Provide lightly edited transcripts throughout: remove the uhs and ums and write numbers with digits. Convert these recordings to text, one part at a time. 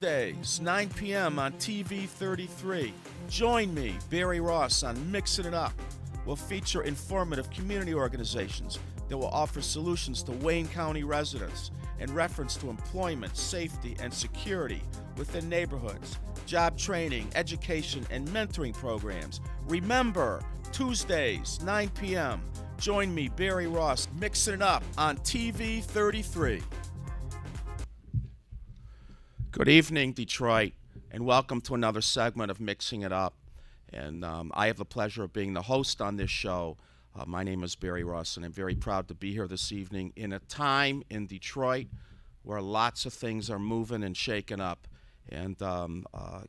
Days, 9 p.m. on TV 33. Join me, Barry Ross, on Mixing It Up. We'll feature informative community organizations that will offer solutions to Wayne County residents in reference to employment, safety, and security within neighborhoods, job training, education, and mentoring programs. Remember, Tuesdays, 9 p.m. Join me, Barry Ross, Mixing It Up on TV 33. Good evening, Detroit, and welcome to another segment of Mixing It Up. And I have the pleasure of being the host on this show. My name is Barry Ross, and I'm very proud to be here this evening in a time in Detroit where lots of things are moving and shaking up. And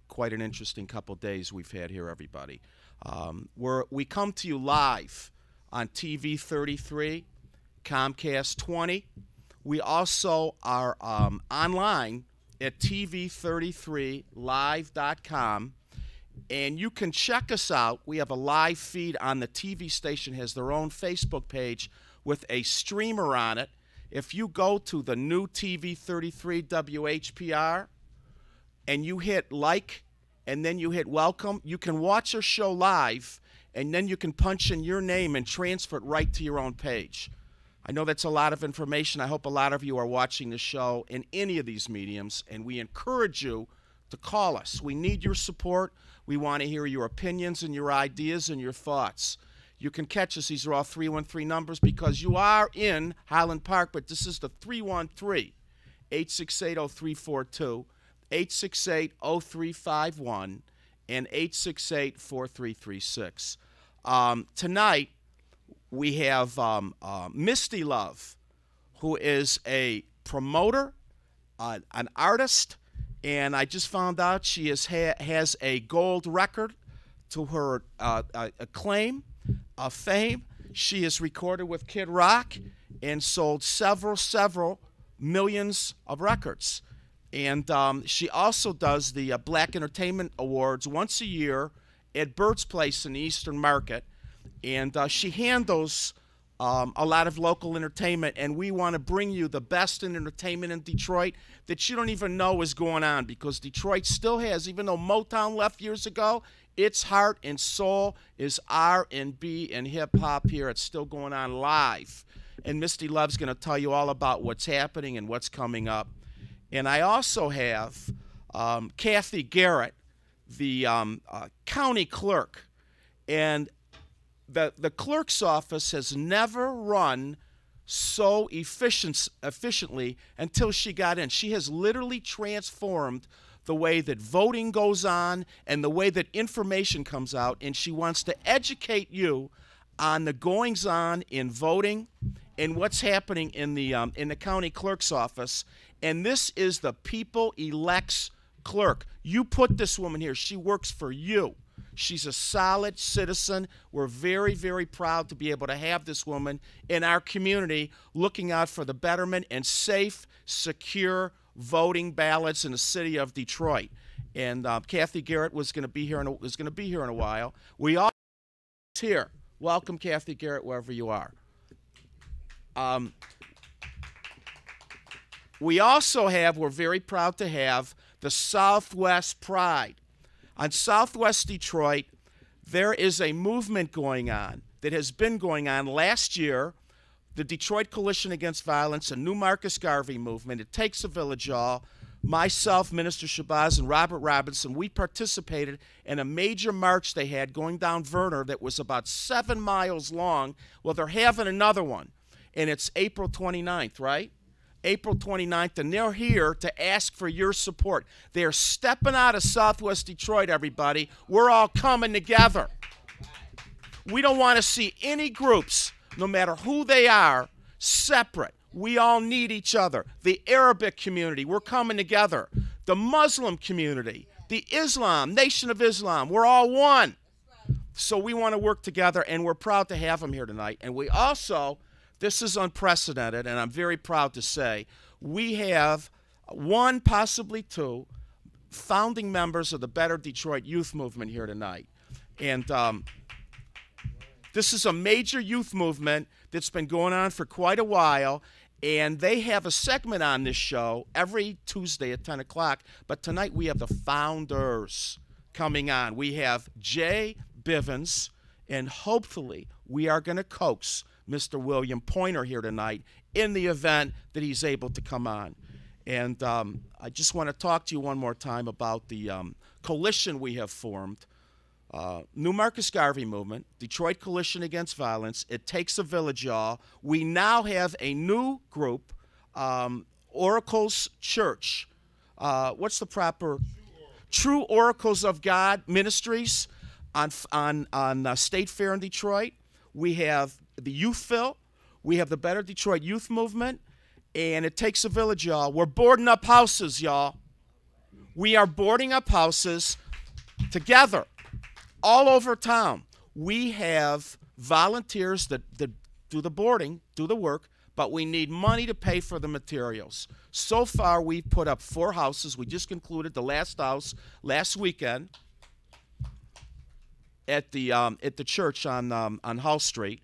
quite an interesting couple days we've had here, everybody. We come to you live on TV 33, Comcast 20. We also are online at tv33live.com, and you can check us out. We have a live feed on the TV station, has their own Facebook page with a streamer on it. If you go to the new TV33 WHPR and you hit like and then you hit welcome, you can watch our show live, and then you can punch in your name and transfer it right to your own page. I know that's a lot of information. I hope a lot of you are watching the show in any of these mediums, and we encourage you to call us. We need your support. We want to hear your opinions and your ideas and your thoughts. You can catch us. These are all 313 numbers because you are in Highland Park, but this is the 313-868-0342, 868-0351, and 868-4336. Tonight, we have Misty Love, who is a promoter, an artist, and I just found out she has a gold record to her acclaim, fame. She has recorded with Kid Rock and sold several millions of records. And she also does the Black Entertainment Awards once a year at Bird's Place in the Eastern Market. And she handles a lot of local entertainment, and we want to bring you the best in entertainment in Detroit that you don't even know is going on, because Detroit still has, even though Motown left years ago, its heart and soul is R&B and hip-hop here. It's still going on live. And Misty Love's going to tell you all about what's happening and what's coming up. And I also have Kathy Garrett, the county clerk. And the clerk's office has never run so efficiently until she got in. She has literally transformed the way that voting goes on and the way that information comes out, and she wants to educate you on the goings-on in voting and what's happening in the county clerk's office. And this is the people elects clerk. You put this woman here. She works for you. She's a solid citizen. We're very, very proud to be able to have this woman in our community looking out for the betterment and safe, secure voting ballots in the city of Detroit. And Kathy Garrett was going to be here in a while. We all here. Welcome, Kathy Garrett, wherever you are. We're very proud to have the Southwest Pride. On Southwest Detroit, there is a movement going on that has been going on last year, the Detroit Coalition Against Violence, a new Marcus Garvey movement. It takes a village, y'all. Myself, Minister Shabazz, and Robert Robinson, we participated in a major march they had going down Verner that was about 7 miles long. Well, they're having another one, and it's April 29th, right? April 29th, and they're here to ask for your support. They're stepping out of Southwest Detroit, everybody. We're all coming together. We don't want to see any groups, no matter who they are, separate. We all need each other. The Arabic community, we're coming together. The Muslim community, the Islam, Nation of Islam, we're all one. So we want to work together, and we're proud to have them here tonight. And we also, this is unprecedented, and I'm very proud to say, we have one, possibly two, founding members of the Better Detroit Youth Movement here tonight. And this is a major youth movement that's been going on for quite a while, And they have a segment on this show every Tuesday at 10 o'clock. But tonight we have the founders coming on. We have Jay Bivens, and hopefully we are going to coax Mr. William Pointer here tonight in the event that he's able to come on. And I just want to talk to you one more time about the coalition we have formed. New Marcus Garvey Movement, Detroit Coalition Against Violence. It takes a village, y'all. We now have a new group, Oracles Church. What's the proper? True Oracles of God Ministries on State Fair in Detroit. We have the Youthville. We have the Better Detroit Youth Movement. And it takes a village, y'all. We're boarding up houses, y'all. We are boarding up houses together. All over town, we have volunteers that do the boarding, do the work, but we need money to pay for the materials. So far, we've put up 4 houses. We just concluded the last house last weekend at the church on Hull Street.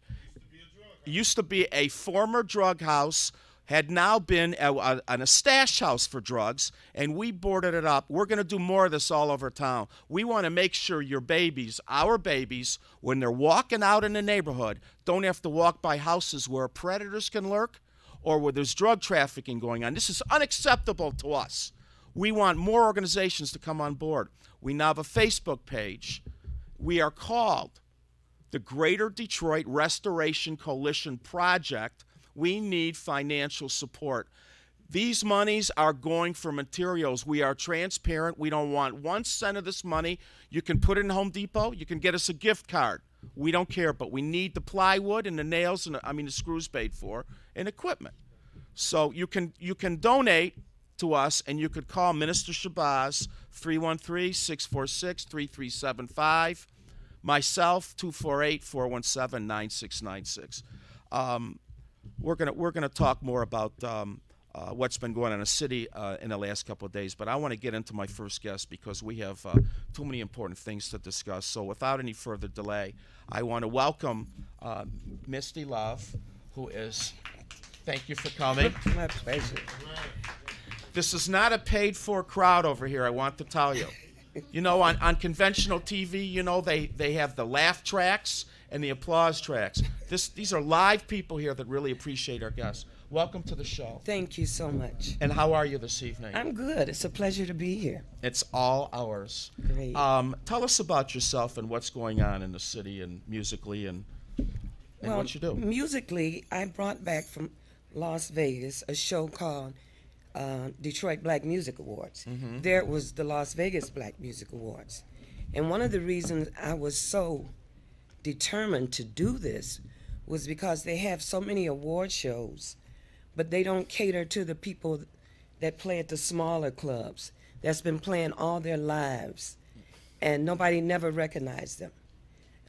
It used to be a former drug house, had now been a stash house for drugs, and we boarded it up. We're going to do more of this all over town. We want to make sure your babies, our babies, when they're walking out in the neighborhood, don't have to walk by houses where predators can lurk or where there's drug trafficking going on. This is unacceptable to us. We want more organizations to come on board. We now have a Facebook page. We are called the Greater Detroit Restoration Coalition Project. We need financial support. These monies are going for materials. We are transparent. We don't want 1 cent of this money. You can put it in Home Depot. You can get us a gift card. We don't care, but we need the plywood and the nails and the screws paid for and equipment. So you can donate to us, and you could call Minister Shabazz 313-646-3375. Myself 248-417-9696. We're gonna talk more about what's been going on in the city in the last couple of days, but I want to get into my first guest because we have too many important things to discuss. So without any further delay, I want to welcome Misty Love, who is. Thank you for coming. My pleasure. This is not a paid-for crowd over here, I want to tell you. You know, on conventional TV, you know, they have the laugh tracks and the applause tracks. These are live people here that really appreciate our guests. Welcome to the show. Thank you so much. And how are you this evening? I'm good. It's a pleasure to be here. It's all ours. Great. Tell us about yourself and what's going on in the city and musically and what you do. Musically, I brought back from Las Vegas a show called Detroit Black Music Awards. Mm-hmm. There was the Las Vegas Black Music Awards. And one of the reasons I was so determined to do this was because they have so many award shows, but they don't cater to the people that play at the smaller clubs that's been playing all their lives, and nobody never recognized them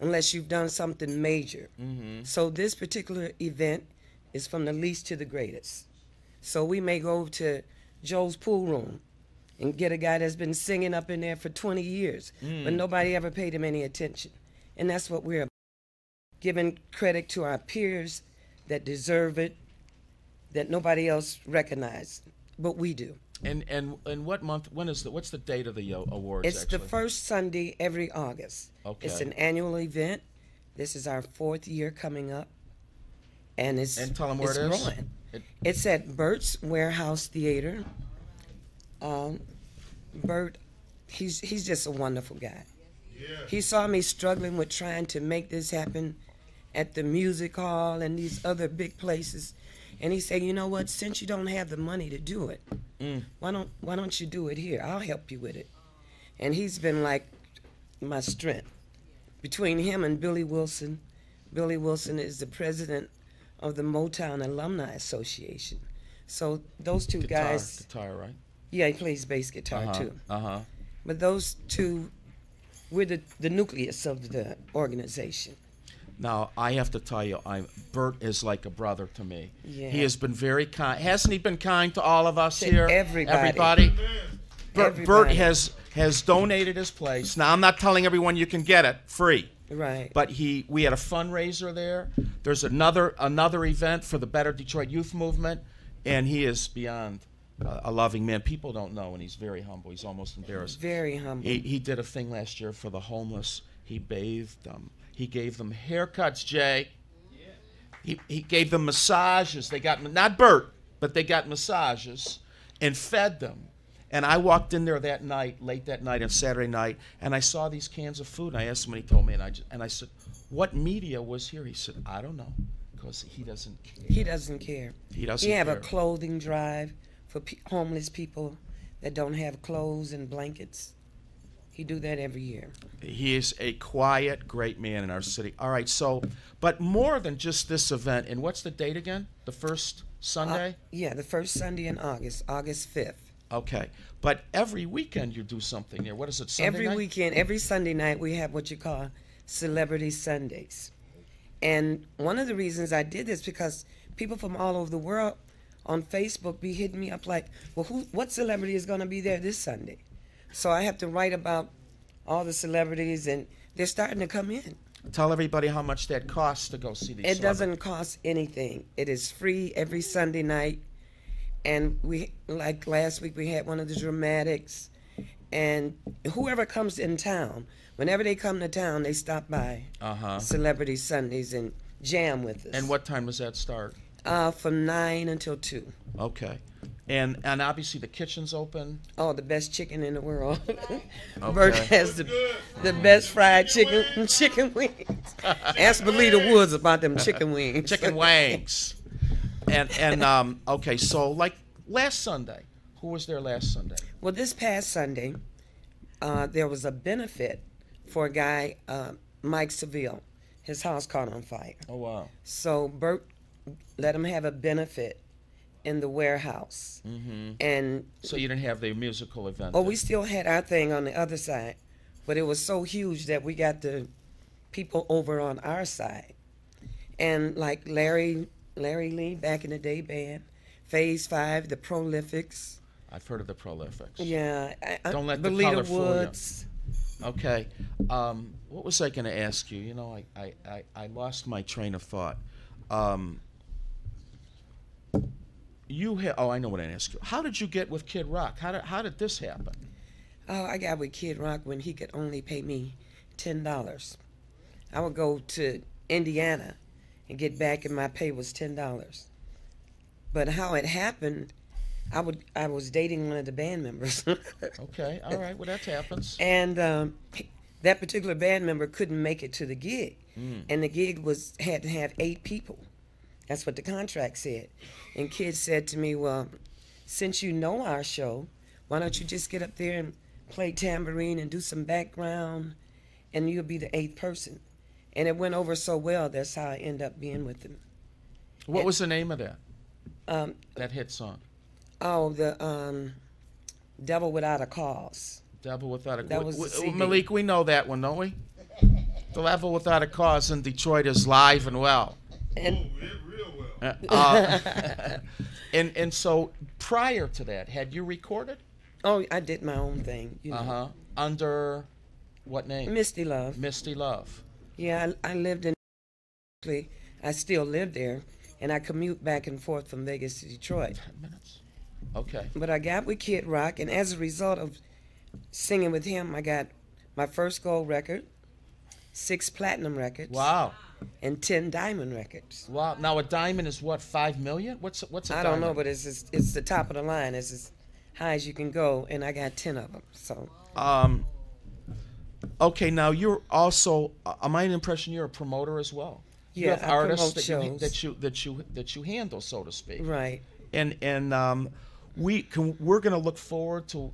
unless you've done something major. Mm-hmm. So this particular event is from the least to the greatest. So we may go to Joe's Pool Room and get a guy that's been singing up in there for 20 years, but nobody ever paid him any attention. And that's what we're about. Giving credit to our peers that deserve it, that nobody else recognizes, but we do. And what month? What's the date of the awards? It's the first Sunday every August. Okay. It's an annual event. This is our 4th year coming up, and tell them where it is. Growing. It's at Bert's Warehouse Theater. Bert, he's just a wonderful guy. Yeah. He saw me struggling with trying to make this happen at the music hall and these other big places, and he said, "You know what? Since you don't have the money to do it, why don't you do it here? I'll help you with it." And he's been like my strength. Between him and Billy Wilson is the president of the Motown Alumni Association. So those two guys. Guitar, right? Yeah, he plays bass guitar too. Uh-huh. But those two, we're the nucleus of the organization. Now, I have to tell you, Bert is like a brother to me. Yeah. He has been very kind. Hasn't he been kind to all of us To here? everybody. Bert has donated his place. Now, I'm not telling everyone you can get it free. Right. But we had a fundraiser there. There's another event for the Better Detroit Youth Movement. And he is beyond a loving man. People don't know, and he's very humble. He's almost embarrassed. Very humble. He did a thing last year for the homeless. He bathed them. He gave them haircuts, Jay. He gave them massages. They got, not Bert, but they got massages and fed them. And I walked in there that night, late that night on Saturday night, and I saw these cans of food. And I asked him, and he told me, and I said, what media was here? He said, I don't know, because he doesn't care. He doesn't care. He doesn't He have care. a clothing drive for homeless people that don't have clothes and blankets. He do that every year. He is a quiet, great man in our city. All right, so, but more than just this event, and what's the date again? The first Sunday? Yeah, the first Sunday in August, August 5th. Okay, but every weekend you do something there. What is it, Sunday Every night? weekend, every Sunday night, we have what you call Celebrity Sundays. And one of the reasons I did this because people from all over the world on Facebook be hitting me up like, well, what celebrity is going to be there this Sunday? So I have to write about all the celebrities, and they're starting to come in. Tell everybody how much that costs to go see these It celebrities. doesn't cost anything. It is free every Sunday night. And we, like last week, we had one of the Dramatics. And whoever comes in town, whenever they come to town, they stop by Celebrity Sundays and jam with us. And what time does that start? From 9 until 2. Okay. And obviously the kitchen's open. Oh, the best chicken in the world. Bert has the best fried chicken wings. Ask Belita Woods about them chicken wings. Chicken wings. And okay, so like last Sunday, who was there last Sunday? Well, this past Sunday, there was a benefit for a guy, Mike Seville. His house caught on fire. Oh, wow. So Bert let him have a benefit in the warehouse. Mm-hmm. And so you didn't have the musical event? Oh, we still had our thing on the other side, but it was so huge that we got the people over on our side. And like Larry Lee, back in the day band, Phase 5, the Prolifics. I've heard of the Prolifics. Yeah. Don't let the Belita color fool you. Woods. Okay. What was I going to ask you? You know, I lost my train of thought. I know what I asked you. How did you get with Kid Rock? How did this happen? Oh, I got with Kid Rock when he could only pay me $10. I would go to Indiana and get back, and my pay was $10. But how it happened, I was dating one of the band members. Okay, all right. Well, that happens. And that particular band member couldn't make it to the gig, and the gig had to have 8 people. That's what the contract said. And Kid said to me, well, since you know our show, why don't you just get up there and play tambourine and do some background, and you'll be the 8th person. And it went over so well, that's how I ended up being with him. What was the name of that? That hit song? Oh, the Devil Without a Cause. Devil Without a Cause. That was the CD. Malik, we know that one, don't we? The Devil Without a Cause in Detroit is live and well. And and so prior to that, had you recorded? oh, I did my own thing. You know. Under what name? Misty Love. Misty Love. Yeah, I lived in. I still live there, and I commute back and forth from Vegas to Detroit. 10 minutes. Okay. But I got with Kid Rock, and as a result of singing with him, I got my first gold record, 6 platinum records, Wow. and 10 diamond records. Wow. Now a diamond is what? 5 million? What's a diamond? I don't know, but it's the top of the line. It's as high as you can go, and I got 10 of them. So. Okay. Now you're also. Am I an impression you're a promoter as well? You Yeah, have I artists promote that you handle, so to speak. Right. And we're going to look forward to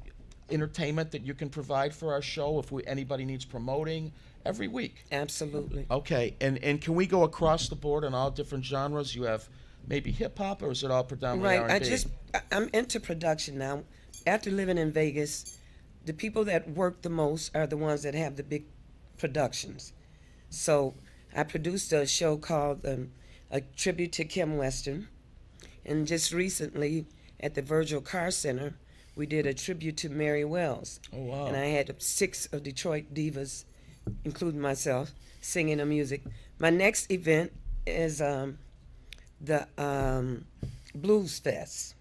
entertainment that you can provide for our show if anybody needs promoting every week. Absolutely. Okay, and can we go across the board on all different genres? You have maybe hip hop, or is it all predominantly Right. R&B? I'm into production now. After living in Vegas, the people that work the most are the ones that have the big productions. So I produced a show called A Tribute to Kim Western. And just recently at the Virgil Carr Center, we did a tribute to Mary Wells. Oh, wow. And I had 6 of Detroit divas, including myself, singing the music. My next event is the Blues Fest.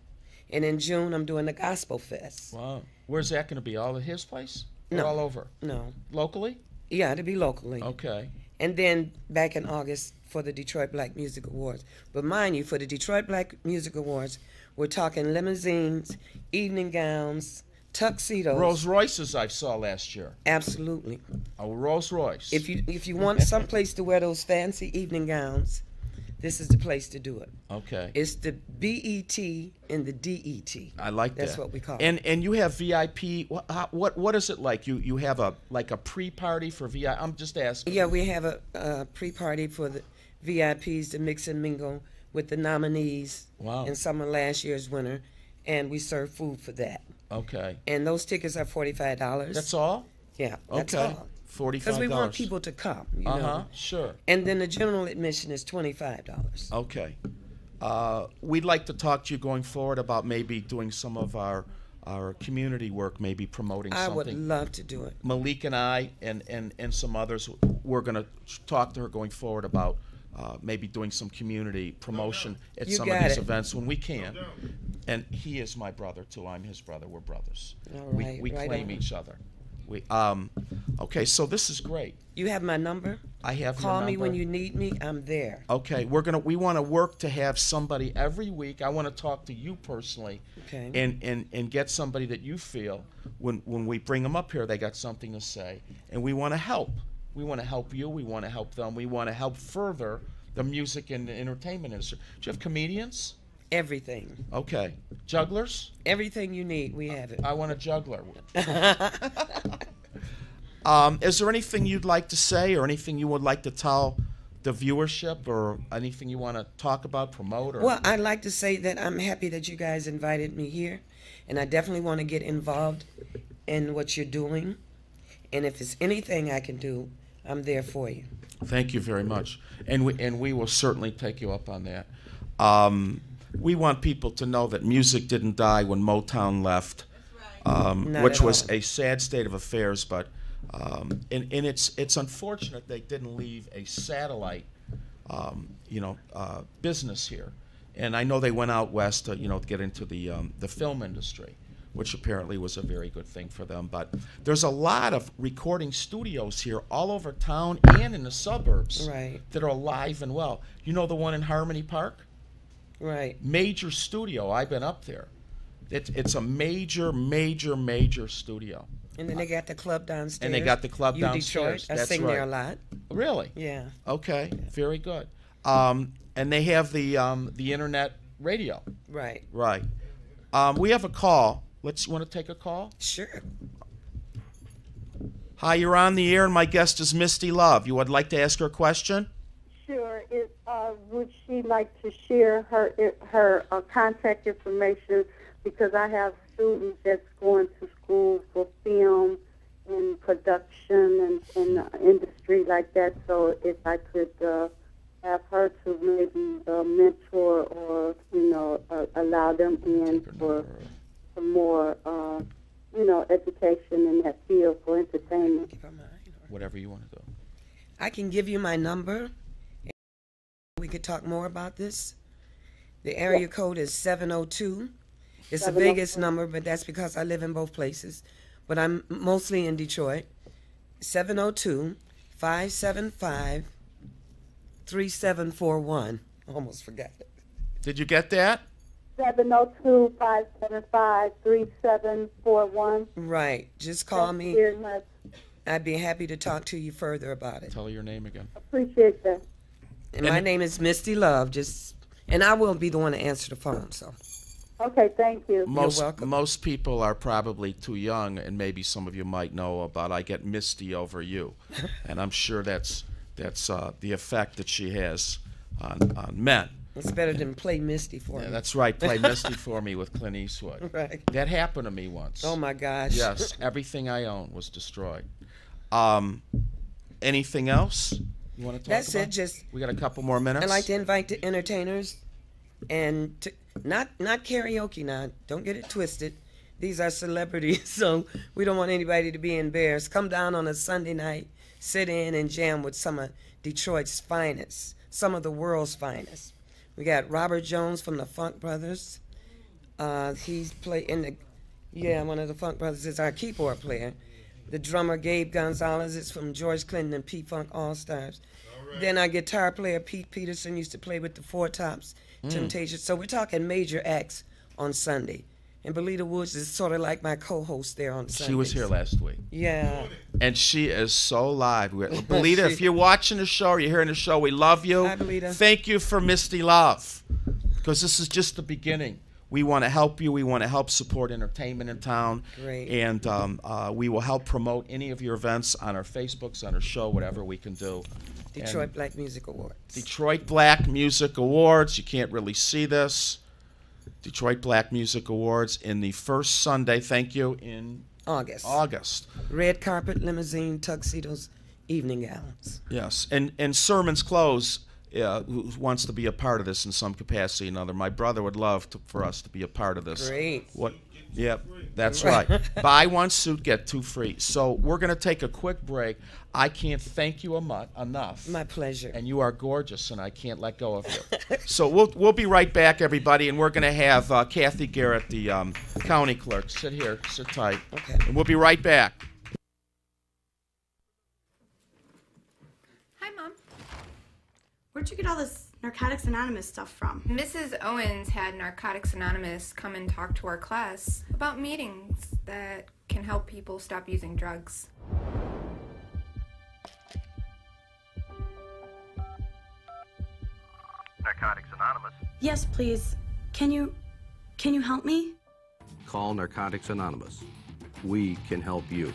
And in June, I'm doing the Gospel Fest. Wow. Where's that going to be? All at his place? Or No. all over? No. Locally? Yeah, to be locally. Okay. And then back in August for the Detroit Black Music Awards. But mind you, for the Detroit Black Music Awards, we're talking limousines, evening gowns, tuxedos. Rolls Royces I saw last year. Absolutely. A Rolls Royce. If you want some place to wear those fancy evening gowns, this is the place to do it. Okay. It's the BET and the DET. I like that. That's what we call it. And you have VIP. What is it like? You have a pre-party for VIP. I'm just asking. Yeah, we have a pre-party for the VIPs to mix and mingle with the nominees Wow. and some of last year's winner, and we serve food for that. Okay. And those tickets are $45. That's all? Yeah, that's Okay. all. $45. Because we want people to come, you know. Sure. And then the general admission is $25. Okay. We'd like to talk to you going forward about maybe doing some of our community work, maybe promoting I something. would love to do it. Malik and I and some others, we're going to talk to her going forward about maybe doing some community promotion at You some of got these it. events when we can. And he is my brother too. I'm his brother. We're brothers. All we right, we right claim on. each other. We okay. So this is great. You have my number? I have your Call me number. when you need me. I'm there. Okay, we want to work to have somebody every week. I want to talk to you personally, Okay. and get somebody that you feel when we bring them up here, they got something to say, and we want to help. We want to help you. We want to help them. We want to help further the music and the entertainment industry. Do you have comedians? Everything. Okay, jugglers. Everything you need, we have it. I want a juggler. Is there anything you'd like to say, or anything you would like to tell the viewership, or anything you want to talk about, promote? Or Well, I'd like to say that I'm happy that you guys invited me here, and I definitely want to get involved in what you're doing. And if there's anything I can do, I'm there for you. Thank you very much, and we will certainly take you up on that. We want people to know that music didn't die when Motown left, Not which at was all. a sad state of affairs. But and it's unfortunate they didn't leave a satellite, business here. And I know they went out west to get into the film industry, which apparently was a very good thing for them. But there's a lot of recording studios here all over town and in the suburbs Right. that are alive and well. You know the one in Harmony Park? Right. Major studio. I've been up there. It's a major studio. And then they got the club downstairs. And they got the club U downstairs. Detroit. I That's sing there a right. lot. Really? Yeah. Okay. Very good. And they have the internet radio. Right. Right. We have a call. You want to take a call? Sure. Hi, you're on the air, and my guest is Misty Love. You would like to ask her a question? Sure. Would she like to share her contact information? Because I have students that's going to school for film and production and industry like that. So if I could have her to maybe mentor or allow them in for some more education in that field for entertainment. Give her mine, or- Whatever you want to do. I can give you my number. We could talk more about this. The area code is 702. It's a Vegas number, but that's because I live in both places. But I'm mostly in Detroit. 702-575-3741. Almost forgot it. Did you get that? 702-575-3741. Right. Just call me. Very much. I'd be happy to talk to you further about it. Tell her your name again. Appreciate that. And my name is Misty Love. And I will be the one to answer the phone. So Okay, thank you. welcome. Most people are probably too young, and maybe some of you might know about I get Misty over you, and I'm sure that's the effect that she has on men. it's better than play Misty for Yeah, me. that's right. Play Misty for me with Clint Eastwood. Right. That happened to me once. Oh my gosh. Yes, everything I own was destroyed. Anything else you want to talk That's about? it. Just We got a couple more minutes. I'd like to invite the entertainers, and not karaoke now. Don't get it twisted. These are celebrities, so we don't want anybody to be embarrassed. Come down on a Sunday night, sit in and jam with some of Detroit's finest, some of the world's finest. We got Robert Jones from the Funk Brothers. He's one of the Funk Brothers is our keyboard player. The drummer Gabe Gonzalez is from George Clinton and P-Funk All-Stars. Then our guitar player Pete Peterson used to play with the Four Tops, Temptations. So we're talking major acts on Sunday. And Belita Woods is sort of like my co-host there on Sunday. She was here last week. Yeah. And she is so live. Belita, if you're watching the show or you're hearing the show, we love you. Hi, Belita. Thank you for Misty Love, because this is just the beginning. We want to help you. We want to help support entertainment in town. Great. And we will help promote any of your events on our Facebooks, on our show, whatever we can do. Detroit Black Music Awards. Detroit Black Music Awards. You can't really see this. Detroit Black Music Awards in the first Sunday, thank you, in August. Red carpet, limousine, tuxedos, evening gowns. Yes, and Sermons Close, who wants to be a part of this in some capacity or another. My brother would love for us to be a part of this. Great. Yep, that's right. Buy one suit, get two free. So we're going to take a quick break. I can't thank you enough. My pleasure. And you are gorgeous, and I can't let go of you. So we'll be right back, everybody, and we're going to have Kathy Garrett, the county clerk. Sit here, sit tight. Okay. And we'll be right back. Hi, Mom. Where'd you get all this Narcotics Anonymous stuff from? Mrs. Owens had Narcotics Anonymous come and talk to our class about meetings that can help people stop using drugs. Narcotics Anonymous. Yes, please. Can you help me? Call Narcotics Anonymous. We can help you.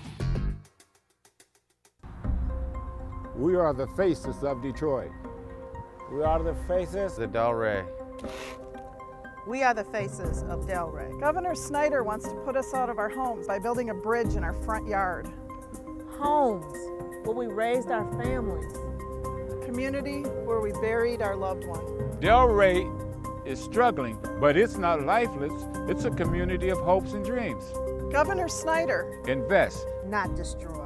We are the faces of Detroit. We are the faces of Delray. We are the faces of Delray. Governor Snyder wants to put us out of our homes by building a bridge in our front yard. Homes where we raised our families. Community where we buried our loved one. Delray is struggling, but it's not lifeless. It's a community of hopes and dreams. Governor Snyder. Invest, not destroy.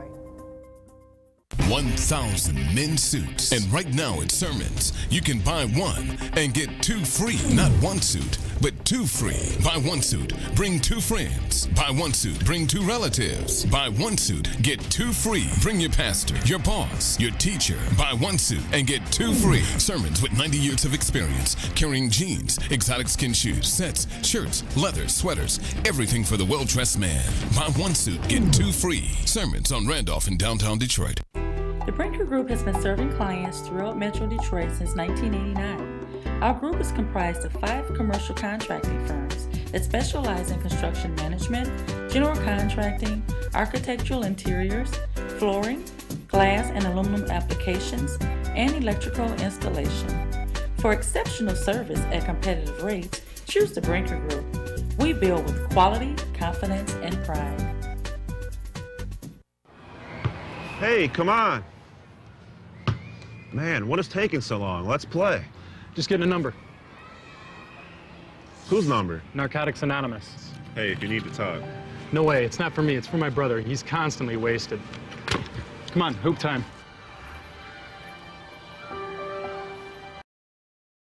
1,000 men's suits. And right now at Sermons, you can buy one and get two free. Not one suit, but two free. Buy one suit, bring two friends. Buy one suit, bring two relatives. Buy one suit, get two free. Bring your pastor, your boss, your teacher. Buy one suit and get two free. Sermons with 90 years of experience, carrying jeans, exotic skin shoes, sets, shirts, leather, sweaters, everything for the well-dressed man. Buy one suit, get two free. Sermons on Randolph in downtown Detroit. The Brinker Group has been serving clients throughout Metro Detroit since 1989. Our group is comprised of 5 commercial contracting firms that specialize in construction management, general contracting, architectural interiors, flooring, glass and aluminum applications, and electrical installation. For exceptional service at competitive rates, choose the Brinker Group. We build with quality, confidence, and pride. Hey, come on. Man, what is taking so long? Let's play. Just getting a number. Whose number? Narcotics Anonymous. Hey, if you need to talk. No way, it's not for me, it's for my brother. He's constantly wasted. Come on, hoop time.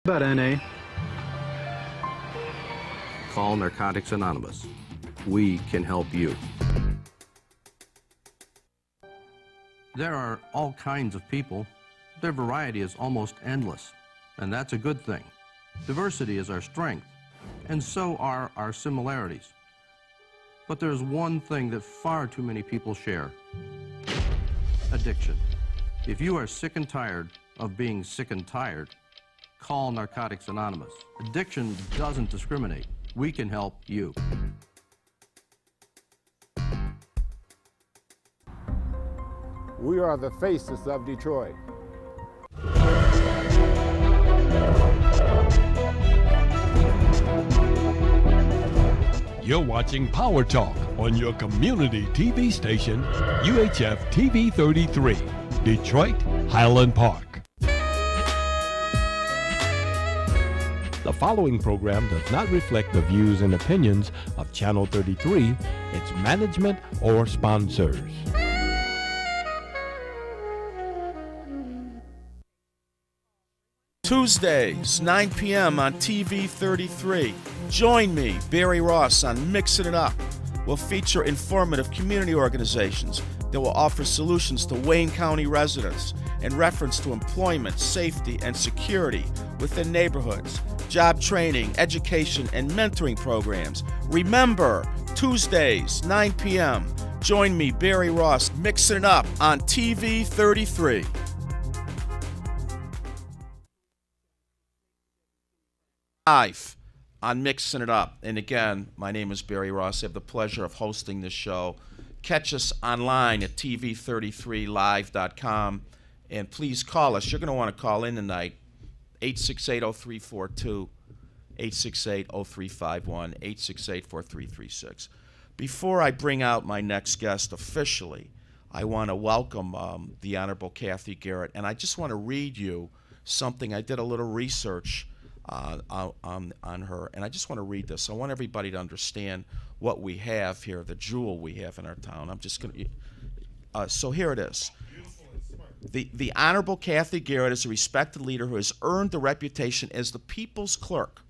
About NA. Call Narcotics Anonymous. We can help you. There are all kinds of people. Their variety is almost endless, and that's a good thing. Diversity is our strength, and so are our similarities. But there's one thing that far too many people share: addiction. If you are sick and tired of being sick and tired, call Narcotics Anonymous. Addiction doesn't discriminate. We can help you. We are the faces of Detroit. You're watching Power Talk on your community TV station, UHF TV 33, Detroit, Highland Park. The following program does not reflect the views and opinions of Channel 33, its management, or sponsors. Tuesdays, 9 p.m. on TV 33. Join me, Barry Ross, on Mixing It Up. We'll feature informative community organizations that will offer solutions to Wayne County residents in reference to employment, safety, and security within neighborhoods, job training, education, and mentoring programs. Remember, Tuesdays, 9 p.m. Join me, Barry Ross, Mixing It Up on TV 33. Live on Mixing It Up. And again, my name is Barry Ross. I have the pleasure of hosting this show. Catch us online at tv33live.com. And please call us. You're going to want to call in tonight, 868-0342, 868-0351, 868-4336. Before I bring out my next guest officially, I want to welcome the Honorable Kathy Garrett. And I just want to read you something. I did a little research on her, and I just want to read this. I want everybody to understand what we have here, the jewel we have in our town. I'm just going to, so here it is. The Honorable Kathy Garrett is a respected leader who has earned the reputation as the people's clerk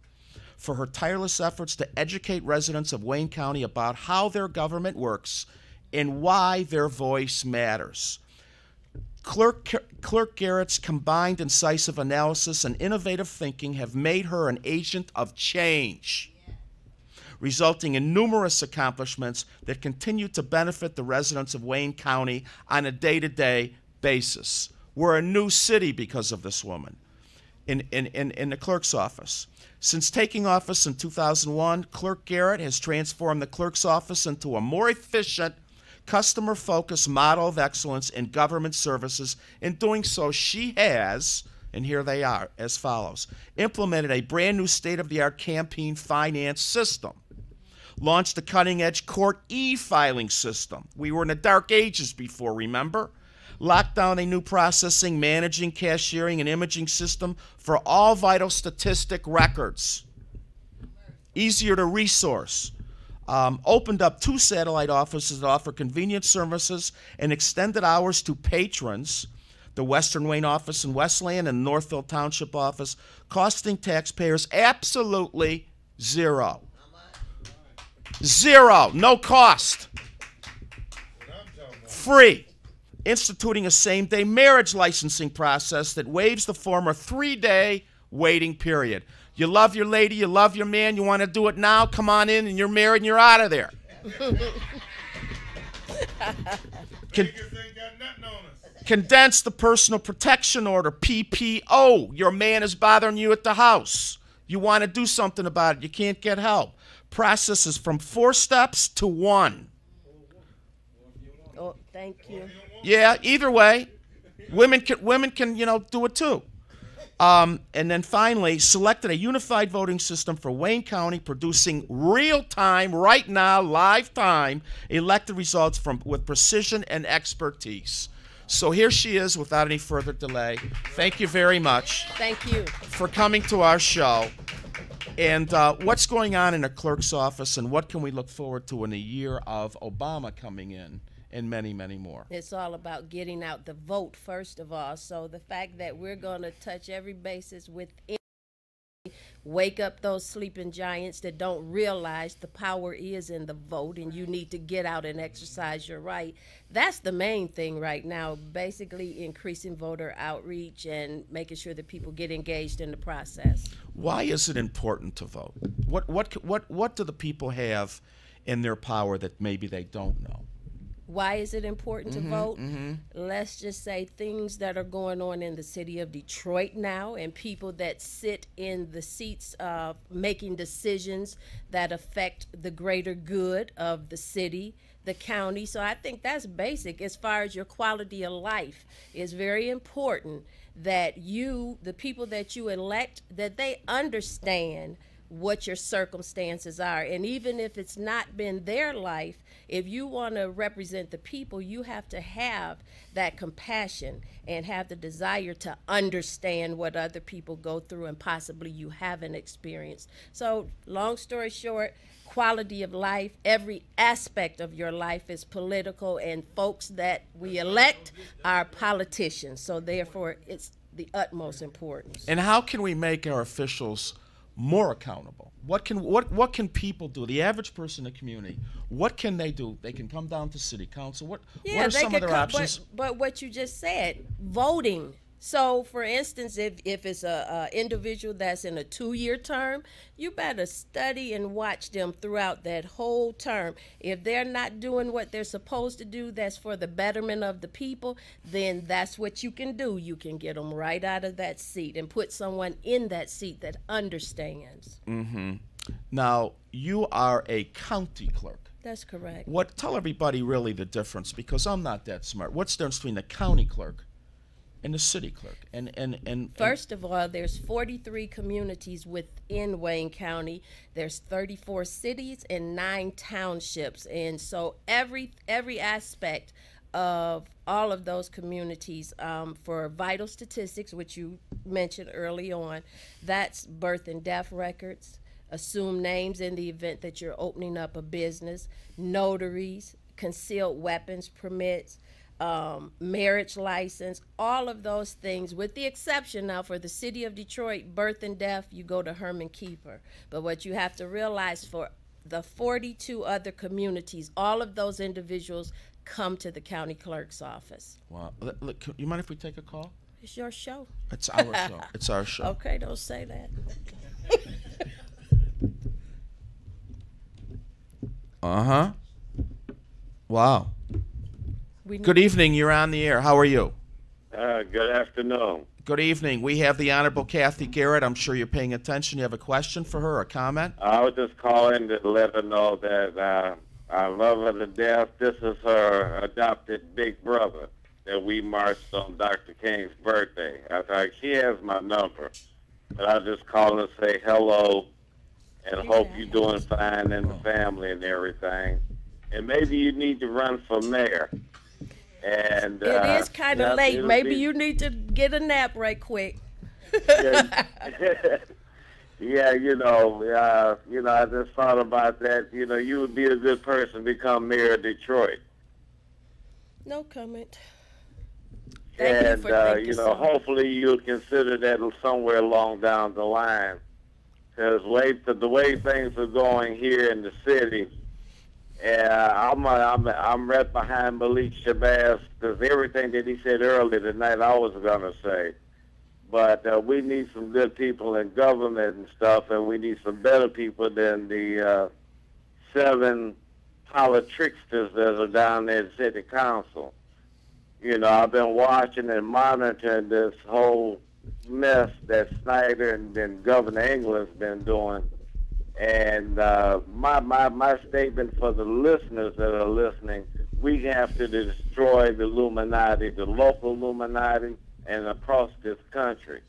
for her tireless efforts to educate residents of Wayne County about how their government works and why their voice matters. Clerk Garrett's combined incisive analysis and innovative thinking have made her an agent of change, resulting in numerous accomplishments that continue to benefit the residents of Wayne County on a day-to-day basis. We're a new city because of this woman in the clerk's office. Since taking office in 2001, Clerk Garrett has transformed the clerk's office into a more efficient, customer-focused model of excellence in government services. In doing so, she has, and here they are, as follows: implemented a brand new state-of-the-art campaign finance system, launched a cutting-edge court e-filing system. We were in the dark ages before, remember? Locked down a new processing, managing, cashiering, and imaging system for all vital statistic records. Easier to resource. Opened up 2 satellite offices that offer convenient services and extended hours to patrons, the Western Wayne office in Westland and Northville Township office, costing taxpayers absolutely zero. Zero, no cost. Free. Instituting a same-day marriage licensing process that waives the former 3-day waiting period. You love your lady, you love your man, you want to do it now, come on in and you're married and you're out of there. Condense the personal protection order, PPO. Your man is bothering you at the house. You want to do something about it, you can't get help. Processes from 4 steps to 1. Oh, thank you. Yeah, either way, women can do it too. And then finally, selected a unified voting system for Wayne County, producing real-time, right now, live time elected results with precision and expertise. So here she is, without any further delay. Thank you very much. Thank you for coming to our show. And what's going on in a clerk's office, and what can we look forward to in a year of Obama coming in? And many, many more. It's all about getting out the vote, first of all. So the fact that we're going to touch every basis within, wake up those sleeping giants that don't realize the power is in the vote and you need to get out and exercise your right. That's the main thing right now, basically increasing voter outreach and making sure that people get engaged in the process. Why is it important to vote? What do the people have in their power that maybe they don't know? Why is it important to vote? Let's just say things that are going on in the city of Detroit now, and people that sit in the seats of making decisions that affect the greater good of the city, the county. So I think that's basic as far as your quality of life. It's very important that you, the people that you elect, that they understand what your circumstances are. And even if it's not been their life, if you want to represent the people, you have to have that compassion and have the desire to understand what other people go through and possibly you haven't experienced. So long story short, quality of life, every aspect of your life is political, and folks that we elect are politicians. So therefore, the utmost importance. And how can we make our officials more accountable? What can people do? The average person in the community, what can they do? They can come down to city council. What are some of their options? But what you just said, voting. So, for instance, if it's a individual that's in a 2-year term, you better study and watch them throughout that whole term. If they're not doing what they're supposed to do, that's for the betterment of the people, then that's what you can do. You can get them right out of that seat and put someone in that seat that understands. Mm-hmm. Now, you are a county clerk. That's correct. Tell everybody really the difference, because I'm not that smart. What's the difference between the county clerk and the city clerk? And first of all, there's 43 communities within Wayne County. There's 34 cities and 9 townships, and so every aspect of all of those communities, for vital statistics, which you mentioned early on, that's birth and death records, assumed names in the event that you're opening up a business, notaries, concealed weapons permits, marriage license, all of those things, with the exception now for the city of Detroit, birth and death, you go to Herman Keeper. But what you have to realize, for the 42 other communities, all of those individuals come to the county clerk's office. Wow. Look, you mind if we take a call? It's your show. It's our show. It's our show. Okay, don't say that. Uh-huh. Wow. Good evening. You're on the air. How are you? Good afternoon. Good evening. We have the Honorable Kathy Garrett. I'm sure you're paying attention. You have a question for her, a comment? I was just calling to let her know that I love her to death. This is her adopted big brother that we marched on Dr. King's birthday. She has my number. But I just call and say hello and hope you're doing fine in the family and everything. And maybe you need to run for mayor. And it is kind of late. Maybe you need to get a nap right quick. Yeah, I just thought about that. You would be a good person to become mayor of Detroit. No comment. And hopefully you'll consider that somewhere along down the line, because the way things are going here in the city. I'm right behind Malik Shabazz, because everything that he said earlier tonight I was going to say. But we need some good people in government and stuff, and we need some better people than the 7 politricksters that are down there at City Council. I've been watching and monitoring this whole mess that Snyder and then Governor England's been doing. And my statement for the listeners that are listening, we have to destroy the Illuminati, the local Illuminati, and across this country.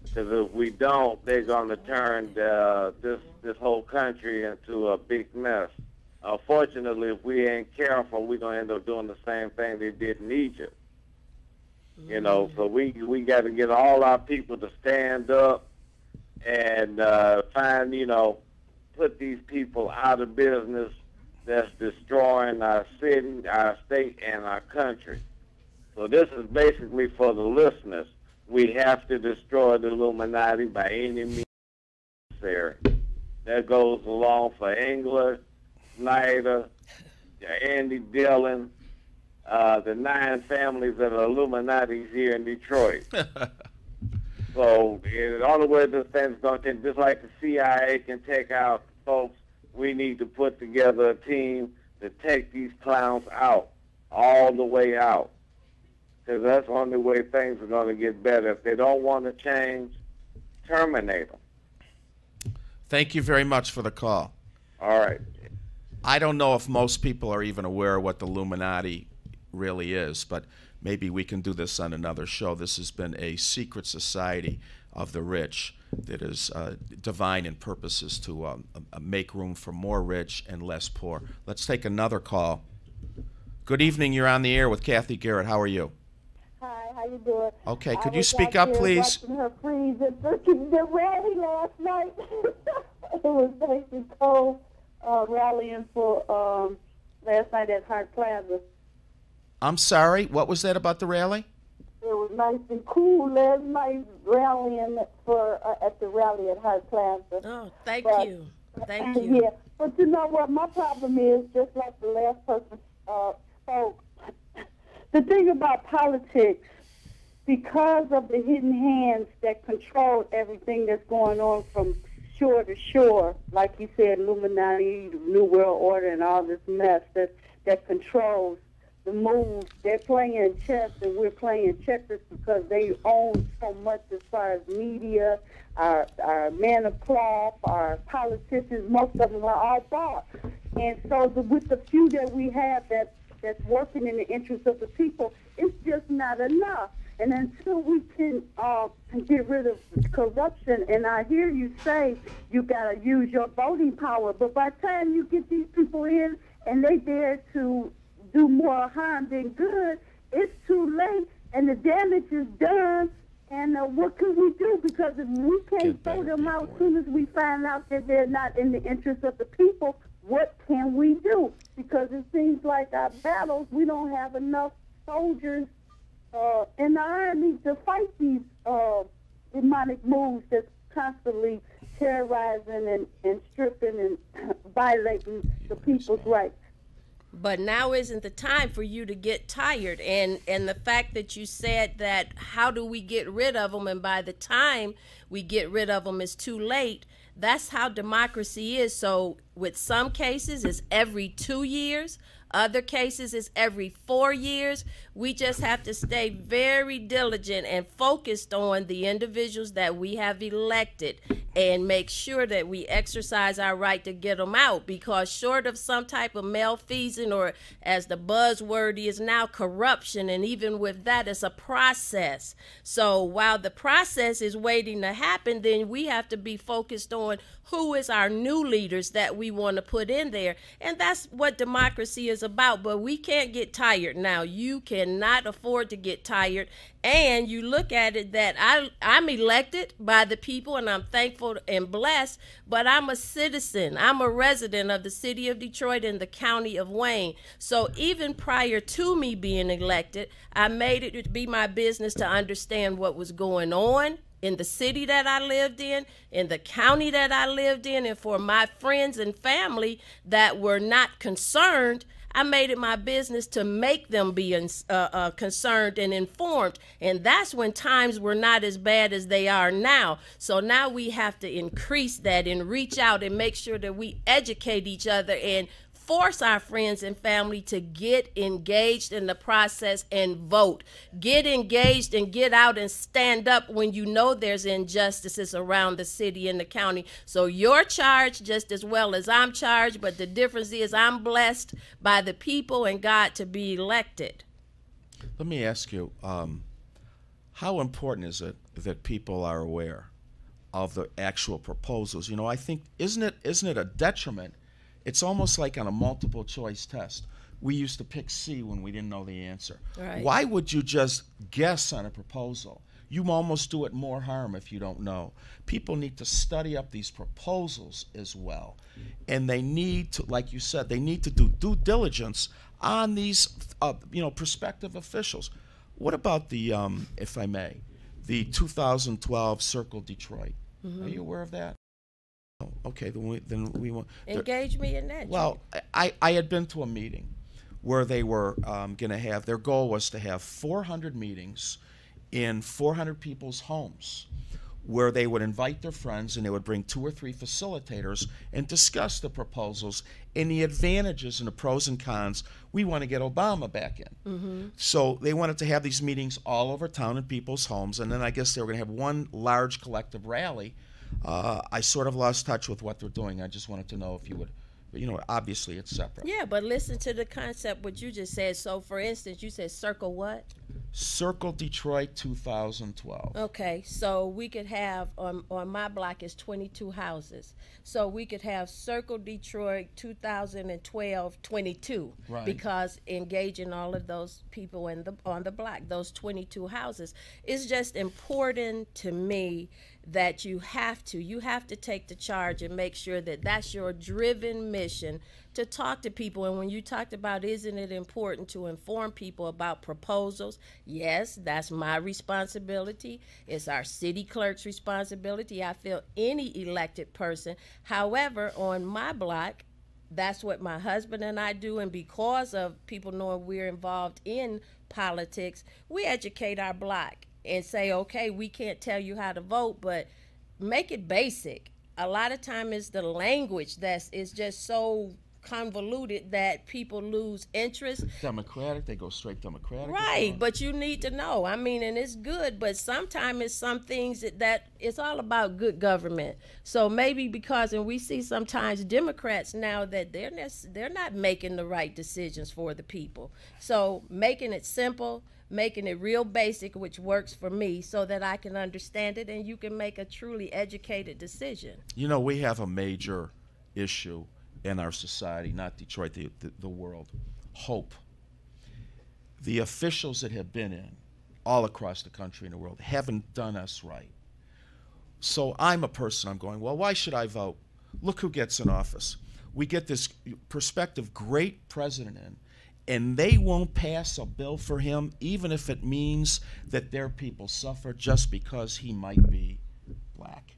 Because if we don't, they're going to turn this whole country into a big mess. Unfortunately, if we ain't careful, we're going to end up doing the same thing they did in Egypt. So we got to get all our people to stand up and put these people out of business that's destroying our city, our state, and our country. So this is basically for the listeners. We have to destroy the Illuminati by any means necessary. That goes along for Engler, Snyder, Andy Dillon, the 9 families that are Illuminatis here in Detroit. So the only way this thing's going to, just like the CIA can take out folks, we need to put together a team to take these clowns out, all the way out. Because that's the only way things are going to get better. If they don't want to change, terminate them. Thank you very much for the call. All right. I don't know if most people are even aware of what the Illuminati really is, but maybe we can do this on another show. This has been a secret society of the rich that is divine in purposes to make room for more rich and less poor. Let's take another call. Good evening. You're on the air with Kathy Garrett. How are you? Hi, how you doing? Okay, could you speak up, please? Watching her freeze at the rally last night. It was basically cold rallying for last night at Hart Plaza. I'm sorry. What was that about the rally? It was nice and cool last night rallying at the rally at Hart Plaza. Oh, thank you. Thank you. Yeah, but you know what? My problem is, just like the last person spoke, the thing about politics, because of the hidden hands that control everything that's going on from shore to shore, like you said, Illuminati, New World Order, and all this mess that controls the moves. They're playing chess and we're playing checkers because they own so much as far as media, our men of cloth, our politicians. Most of them are all bought. And so with the few that we have that's working in the interest of the people, it's just not enough. And until we can get rid of corruption, and I hear you say you got to use your voting power, but by the time you get these people in and they dare to do more harm than good, it's too late, and the damage is done. And what can we do? Because if we can't throw them out as soon as we find out that they're not in the interest of the people, what can we do? Because it seems like our battles, we don't have enough soldiers in the army to fight these demonic moves that's constantly terrorizing and stripping and violating the people's rights. But now isn't the time for you to get tired. And the fact that you said that how do we get rid of them, and by the time we get rid of them is too late, that's how democracy is. So with some cases it's every 2 years. Other cases is every 4 years. We just have to stay very diligent and focused on the individuals that we have elected and make sure that we exercise our right to get them out, because short of some type of malfeasance, or as the buzzword is now, corruption, and even with that, it's a process. So while the process is waiting to happen, then we have to be focused on who is our new leaders that we want to put in there. And that's what democracy is about. But we can't get tired now. You cannot afford to get tired. And you look at it that I'm elected by the people, and I'm thankful and blessed, but I'm a citizen. I'm a resident of the city of Detroit and the county of Wayne. So even prior to me being elected, I made it to be my business to understand what was going on in the city that I lived in the county that I lived in, and for my friends and family that were not concerned, I made it my business to make them be concerned and informed. And that's when times were not as bad as they are now. So now we have to increase that and reach out and make sure that we educate each other and force our friends and family to get engaged in the process and vote. Get engaged and get out and stand up when you know there's injustices around the city and the county. So you're charged just as well as I'm charged, but the difference is I'm blessed by the people and God to be elected. Let me ask you, how important is it that people are aware of the actual proposals? You know, I think, isn't it a detriment? It's almost like on a multiple choice test. We used to pick C when we didn't know the answer. Right. Why would you just guess on a proposal? You almost do it more harm if you don't know. People need to study up these proposals as well. And they need to, like you said, they need to do due diligence on these prospective officials. What about the, if I may, the 2012 Circle Detroit? Are you aware of that? Okay, then we want engage me in that. Well, I had been to a meeting where they were going to have, their goal was to have 400 meetings in 400 people's homes, where they would invite their friends and they would bring 2 or 3 facilitators and discuss the proposals and the advantages and the pros and cons. We want to get Obama back in. So they wanted to have these meetings all over town in people's homes, and then I guess they were going to have one large collective rally. I sort of lost touch with what they're doing. I just wanted to know if you would, obviously it's separate. Yeah, but listen to the concept, what you just said. So, for instance, you said Circle what? Circle Detroit 2012. Okay, so we could have, on my block is 22 houses. So we could have Circle Detroit 2012 22. Right. Because engaging all of those people on the block, those 22 houses, is just important to me that you have to take the charge and make sure that that's your driven mission to talk to people. And when you talked about, isn't it important to inform people about proposals? Yes, that's my responsibility. It's our city clerk's responsibility. I feel any elected person. However, on my block, that's what my husband and I do. And because of people knowing we're involved in politics, we educate our block and say, okay, we can't tell you how to vote, but make it basic. A lot of time it's the language that is just so convoluted that people lose interest. Democratic, they go straight Democratic. Right, but you need to know. I mean, and it's good, but sometimes it's some things that it's all about good government. So maybe because, and we see sometimes Democrats now that they're not making the right decisions for the people. So making it simple, making it real basic, which works for me, so that I can understand it and you can make a truly educated decision. You know, we have a major issue in our society, not Detroit, the world. Hope. The officials that have been in all across the country and the world haven't done us right. So I'm a person, I'm going, well, why should I vote? Look who gets in office. We get this prospective great president in, and they won't pass a bill for him, even if it means that their people suffer just because he might be black.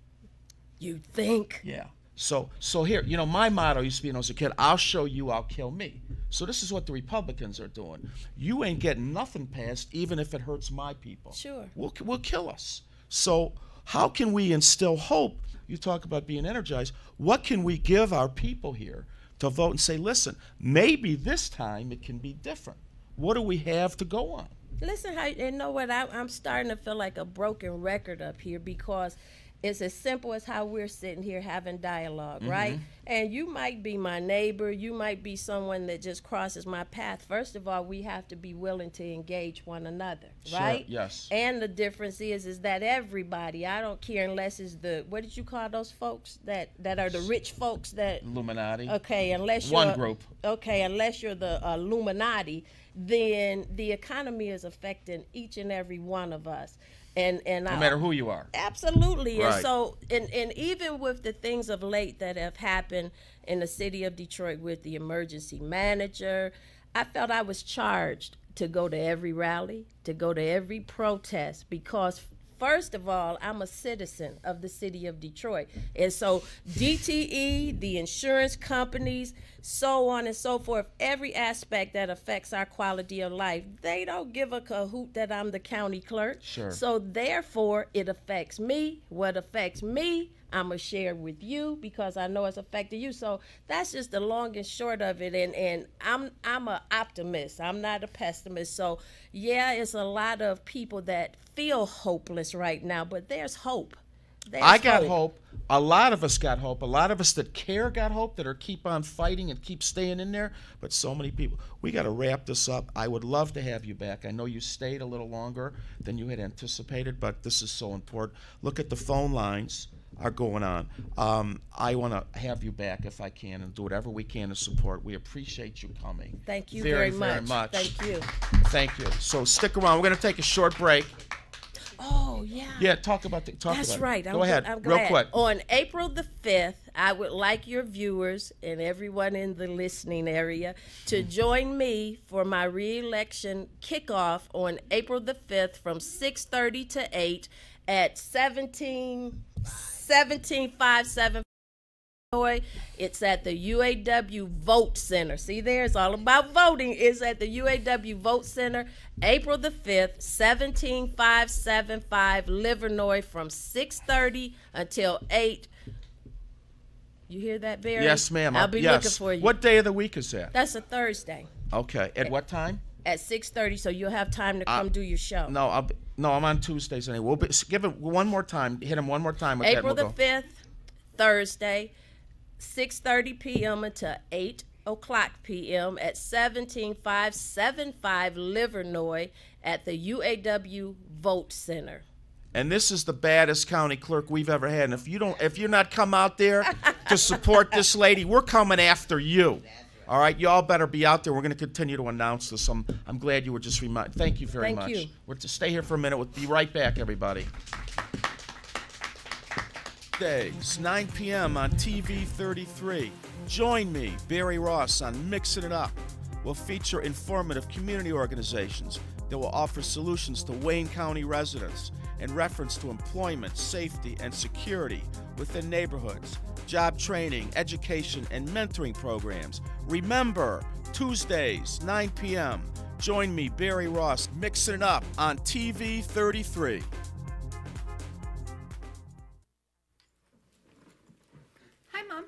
You think? Yeah. So here, you know, my motto used to be when I was a kid, I'll show you, I'll kill me. So this is what the Republicans are doing. You ain't getting nothing passed, even if it hurts my people. Sure. Will kill us. So how can we instill hope? You talk about being energized. What can we give our people here to vote and say, listen, maybe this time it can be different? What do we have to go on? Listen, you know what? I'm starting to feel like a broken record up here because it's as simple as how we're sitting here having dialogue, right? And you might be my neighbor, you might be someone that just crosses my path. First of all, we have to be willing to engage one another, right? Sure, yes. And the difference is that everybody, I don't care unless it's the, what did you call those folks that are the rich folks that? Illuminati. Okay, unless you're one group. Okay, unless you're the Illuminati, then the economy is affecting each and every one of us. And no matter who you are. Absolutely. Right. And so, and even with the things of late that have happened in the city of Detroit with the emergency manager, I felt I was charged to go to every rally, to go to every protest, because first of all, I'm a citizen of the city of Detroit. And so DTE, the insurance companies, so on and so forth, every aspect that affects our quality of life, they don't give a cahoot that I'm the county clerk. Sure. So therefore, it affects me. What affects me, I'm going to share with you because I know it's affected you. So that's just the long and short of it. And I'm an optimist. I'm not a pessimist. So, yeah, it's a lot of people that feel hopeless right now, but there's hope. I got hope. A lot of us got hope. A lot of us that care got hope, that are keep on fighting and keep staying in there. But so many people. We got to wrap this up. I would love to have you back. I know you stayed a little longer than you had anticipated, but this is so important. Look at the phone lines are going on. I want to have you back if I can and do whatever we can to support. We appreciate you coming. Thank you very much. Thank you. Thank you. So stick around. We're going to take a short break. Oh, yeah. Yeah, talk about That's about right. It. Go ahead, I'm real glad. quick. On April the 5th, I would like your viewers and everyone in the listening area to join me for my re-election kickoff on April the 5th from 6:30 to 8 at 1757. It's at the UAW Vote Center. See there, it's all about voting. It's at the UAW Vote Center, April the 5th, 17575 Livernois from 6:30 until 8. You hear that, Barry? Yes, ma'am. I'll be looking for you. What day of the week is that? That's a Thursday. Okay. At what time? At 6:30, so you'll have time to come do your show. No, I'm on Tuesdays anyway. We'll give him one more time. Hit him one more time with April that. the 5th, Thursday, 6:30 p.m. until 8 o'clock p.m. at 17575 Livernois at the UAW Vote Center. And this is the baddest county clerk we've ever had. And if you're not come out there to support this lady, we're coming after you. All right, y'all better be out there. We're going to continue to announce this. I'm glad you were just reminded. Thank you very much. Thank you. We're to stay here for a minute. We'll be right back, everybody. Days, 9 p.m. on TV 33. Join me, Barry Ross, on Mixing It Up. We'll feature informative community organizations that will offer solutions to Wayne County residents in reference to employment, safety, and security within neighborhoods, job training, education, and mentoring programs. Remember, Tuesdays, 9 p.m., join me, Barry Ross, Mixing It Up on TV 33. Hi, Mom.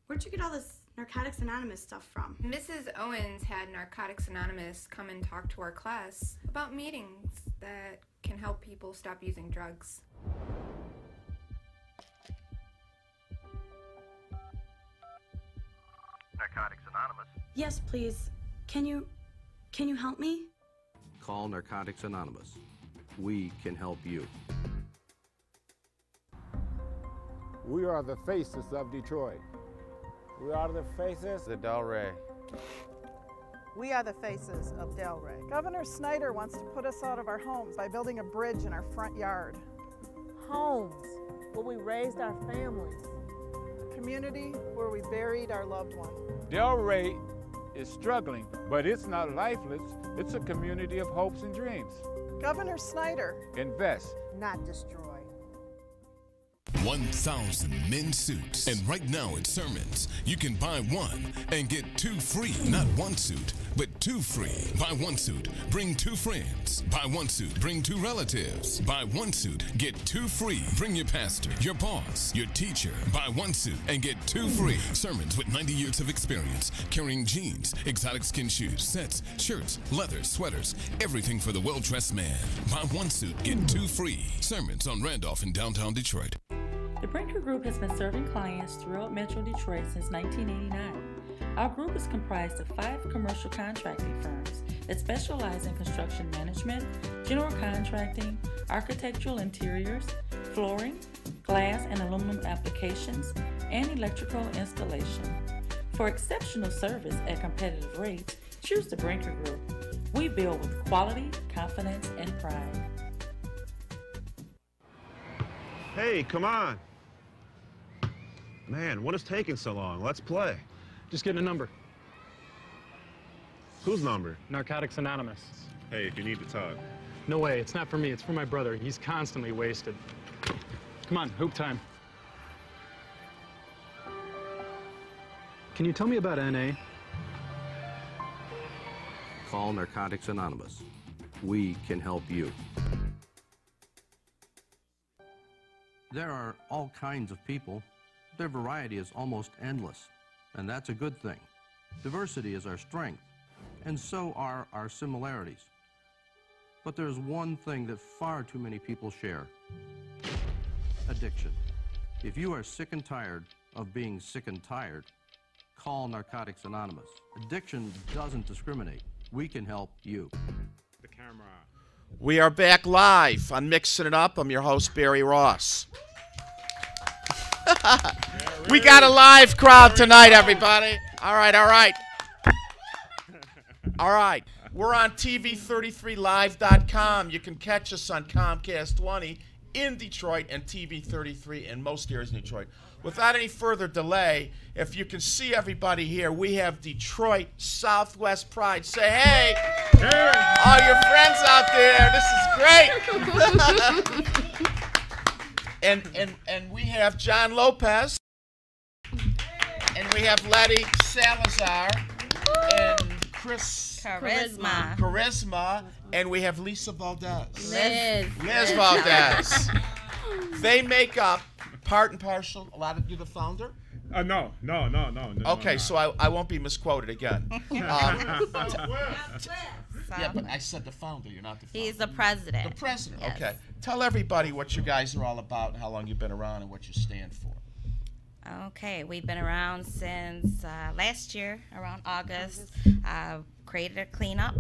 Where'd you get all this Narcotics Anonymous stuff from? Mrs. Owens had Narcotics Anonymous come and talk to our class about meetings that can help people stop using drugs. Narcotics Anonymous. Yes, please. Can you help me? Call Narcotics Anonymous. We can help you. We are the faces of Detroit. We are the faces of Delray. We are the faces of Delray. Governor Snyder wants to put us out of our homes by building a bridge in our front yard. Homes where we raised our families. A community where we buried our loved one. Delray is struggling, but it's not lifeless. It's a community of hopes and dreams. Governor Snyder. Invest, not destroy. 1,000 men's suits. And right now at Sermons, you can buy one and get two free. Not one suit, but two free. Buy one suit, bring two friends. Buy one suit, bring two relatives. Buy one suit, get two free. Bring your pastor, your boss, your teacher. Buy one suit and get two free. Sermons with 90 years of experience, carrying jeans, exotic skin shoes, sets, shirts, leather, sweaters, everything for the well-dressed man. Buy one suit, get two free. Sermons on Randolph in downtown Detroit. The Brinker Group has been serving clients throughout Metro Detroit since 1989. Our group is comprised of 5 commercial contracting firms that specialize in construction management, general contracting, architectural interiors, flooring, glass and aluminum applications, and electrical installation. For exceptional service at competitive rates, choose the Brinker Group. We build with quality, confidence, and pride. Hey, come on. Man, what is taking so long? Let's play. Just getting a number. Whose number? Narcotics Anonymous. Hey, if you need to talk. No way, it's not for me, it's for my brother. He's constantly wasted. Come on, hoop time. Can you tell me about NA? Call Narcotics Anonymous. We can help you. There are all kinds of people. Their variety is almost endless, and that's a good thing. Diversity is our strength, and so are our similarities. But there's one thing that far too many people share: addiction. If you are sick and tired of being sick and tired, call Narcotics Anonymous. Addiction doesn't discriminate. We can help you. The camera. We are back live on Mixing It Up. I'm your host, Barry Ross. We got a live crowd tonight, everybody. All right. All right. We're on TV33live.com. You can catch us on Comcast 20 in Detroit and TV33 in most areas in Detroit. Without any further delay, if you can see everybody here, we have Detroit Southwest Pride. Say hey. Hey. All your friends out there. This is great. And we have John Lopez. And we have Letty Salazar. And Chris Charisma. And we have Lisa Valdez. Liz Valdez. They make up part and parcel. A lot of you the founder? No. Okay, so I won't be misquoted again. Yeah, but I said the founder. You're not the founder. He's the president. The president. Yes. Okay. Tell everybody what you guys are all about, how long you've been around, and what you stand for. Okay, we've been around since last year, around August. Created a cleanup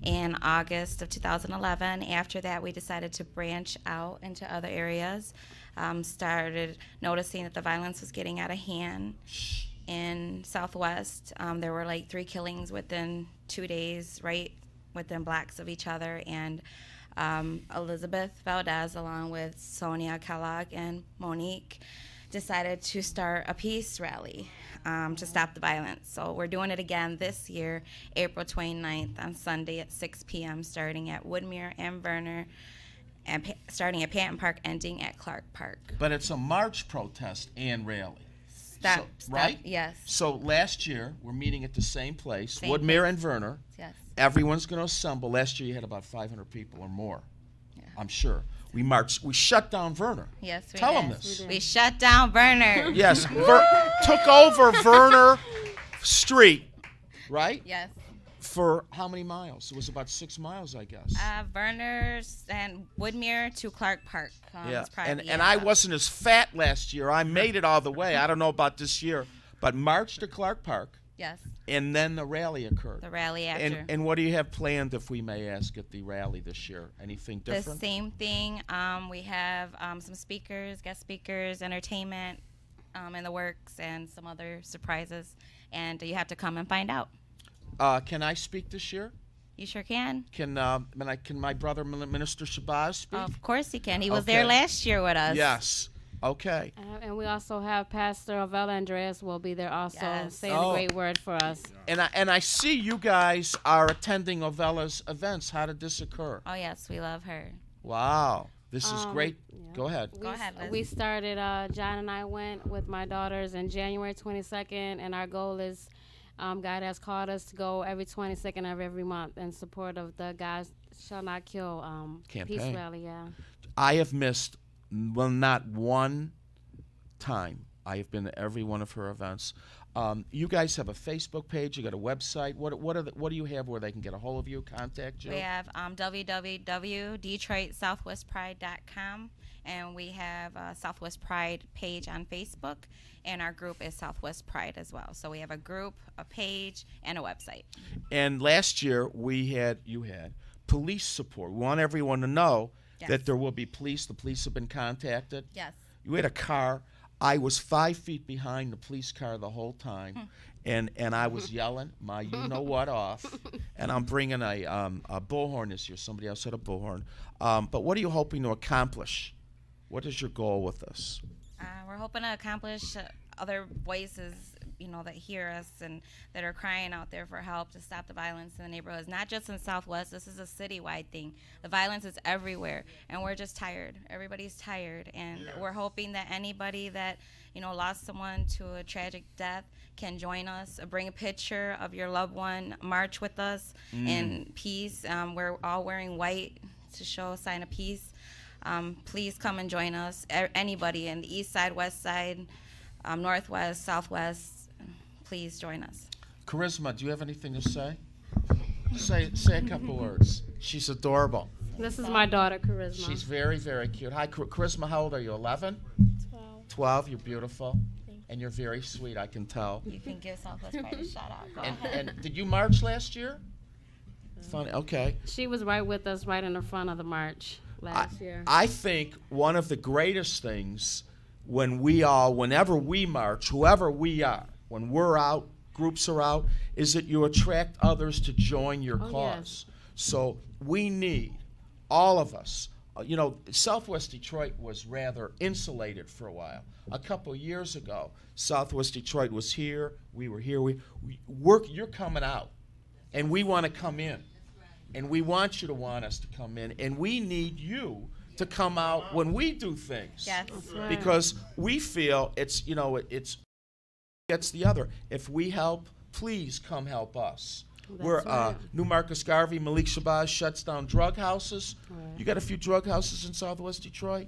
in August of 2011. After that, we decided to branch out into other areas. Started noticing that the violence was getting out of hand in Southwest. There were like 3 killings within 2 days, right within blocks of each other. And Elizabeth Valdez, along with Sonia Kellogg and Monique, decided to start a peace rally to stop the violence. So we're doing it again this year, April 29th on Sunday at 6 p.m. starting at Woodmere and Verner, and starting at Patton Park, ending at Clark Park. But it's a march, protest, and rally. Stop, right? Yes. So last year, we're meeting at the same place, Same Woodmere place. and Verner. Yes. Everyone's going to assemble. Last year, you had about 500 people or more, I'm sure. We marched. We shut down Verner. Yes, we Tell did. them this. We shut down Verner. Yes, took over Verner Street, right? Yes. For how many miles? It was about 6 miles, I guess. Verner's and Woodmere to Clark Park. Yeah, and I wasn't as fat last year. I made it all the way. I don't know about this year, but marched to Clark Park. Yes. And then the rally occurred. The rally after. And what do you have planned, if we may ask, at the rally this year? Anything different? The same thing. We have some speakers, guest speakers, entertainment in the works, and some other surprises. And you have to come and find out. Can I speak this year? You sure can. Can my brother, Minister Shabazz, speak? Of course he can. He was there last year with us. Yes. Okay. And we also have Pastor Ovella Andreas will be there also, saying a great word for us. And I see you guys are attending Ovella's events. How did this occur? Oh, yes, we love her. Wow. This is great. Yeah. Go ahead. Go ahead, Liz. We started, John and I went with my daughters in January 22nd, and our goal is God has called us to go every 22nd of every month in support of the God Shall Not Kill campaign. Peace Rally. Yeah. I have missed, well, not one time. I have been to every one of her events. You guys have a Facebook page. You got a website. What do you have where they can get a hold of you, contact you? We have www.detroitsouthwestpride.com, and we have a Southwest Pride page on Facebook, and our group is Southwest Pride as well. So we have a group, a page, and a website. And last year you had police support. We want everyone to know that there will be police. The police have been contacted. Yes. You had a car. I was 5 feet behind the police car the whole time, and I was yelling my you-know-what off, and I'm bringing a bullhorn this year. Somebody else had a bullhorn. But what are you hoping to accomplish? What is your goal with this? We're hoping to accomplish other voices, that hear us and that are crying out there for help to stop the violence in the neighborhoods. Not just in Southwest. This is a citywide thing. The violence is everywhere, and we're just tired. Everybody's tired, and we're hoping that anybody that lost someone to a tragic death can join us. Bring a picture of your loved one. March with us in peace. We're all wearing white to show a sign of peace. Please come and join us. Anybody in the east side, west side, northwest, southwest, please join us. Charisma, do you have anything to say? Say a couple words. She's adorable. This is my daughter, Charisma. She's very, very cute. Hi, Charisma, how old are you, 11? 12. 12, you're beautiful. And you're very sweet, I can tell. You can give Southwest Pride a shout out. Go ahead. And did you march last year? Funny, okay. She was right with us, right in the front of the march last year. I think one of the greatest things whenever we march, whoever we are, when we're out, groups are out, is that you attract others to join your cause. Yes. So we need, all of us, Southwest Detroit was rather insulated for a while. A couple years ago, Southwest Detroit was here, we were here, you're coming out, and we want to come in. And we want you to want us to come in, and we need you to come out when we do things. Yes. Because we feel it's gets the other. If we help, please come help us. New Marcus Garvey, Malik Shabazz shuts down drug houses. Right. You got a few drug houses in Southwest Detroit?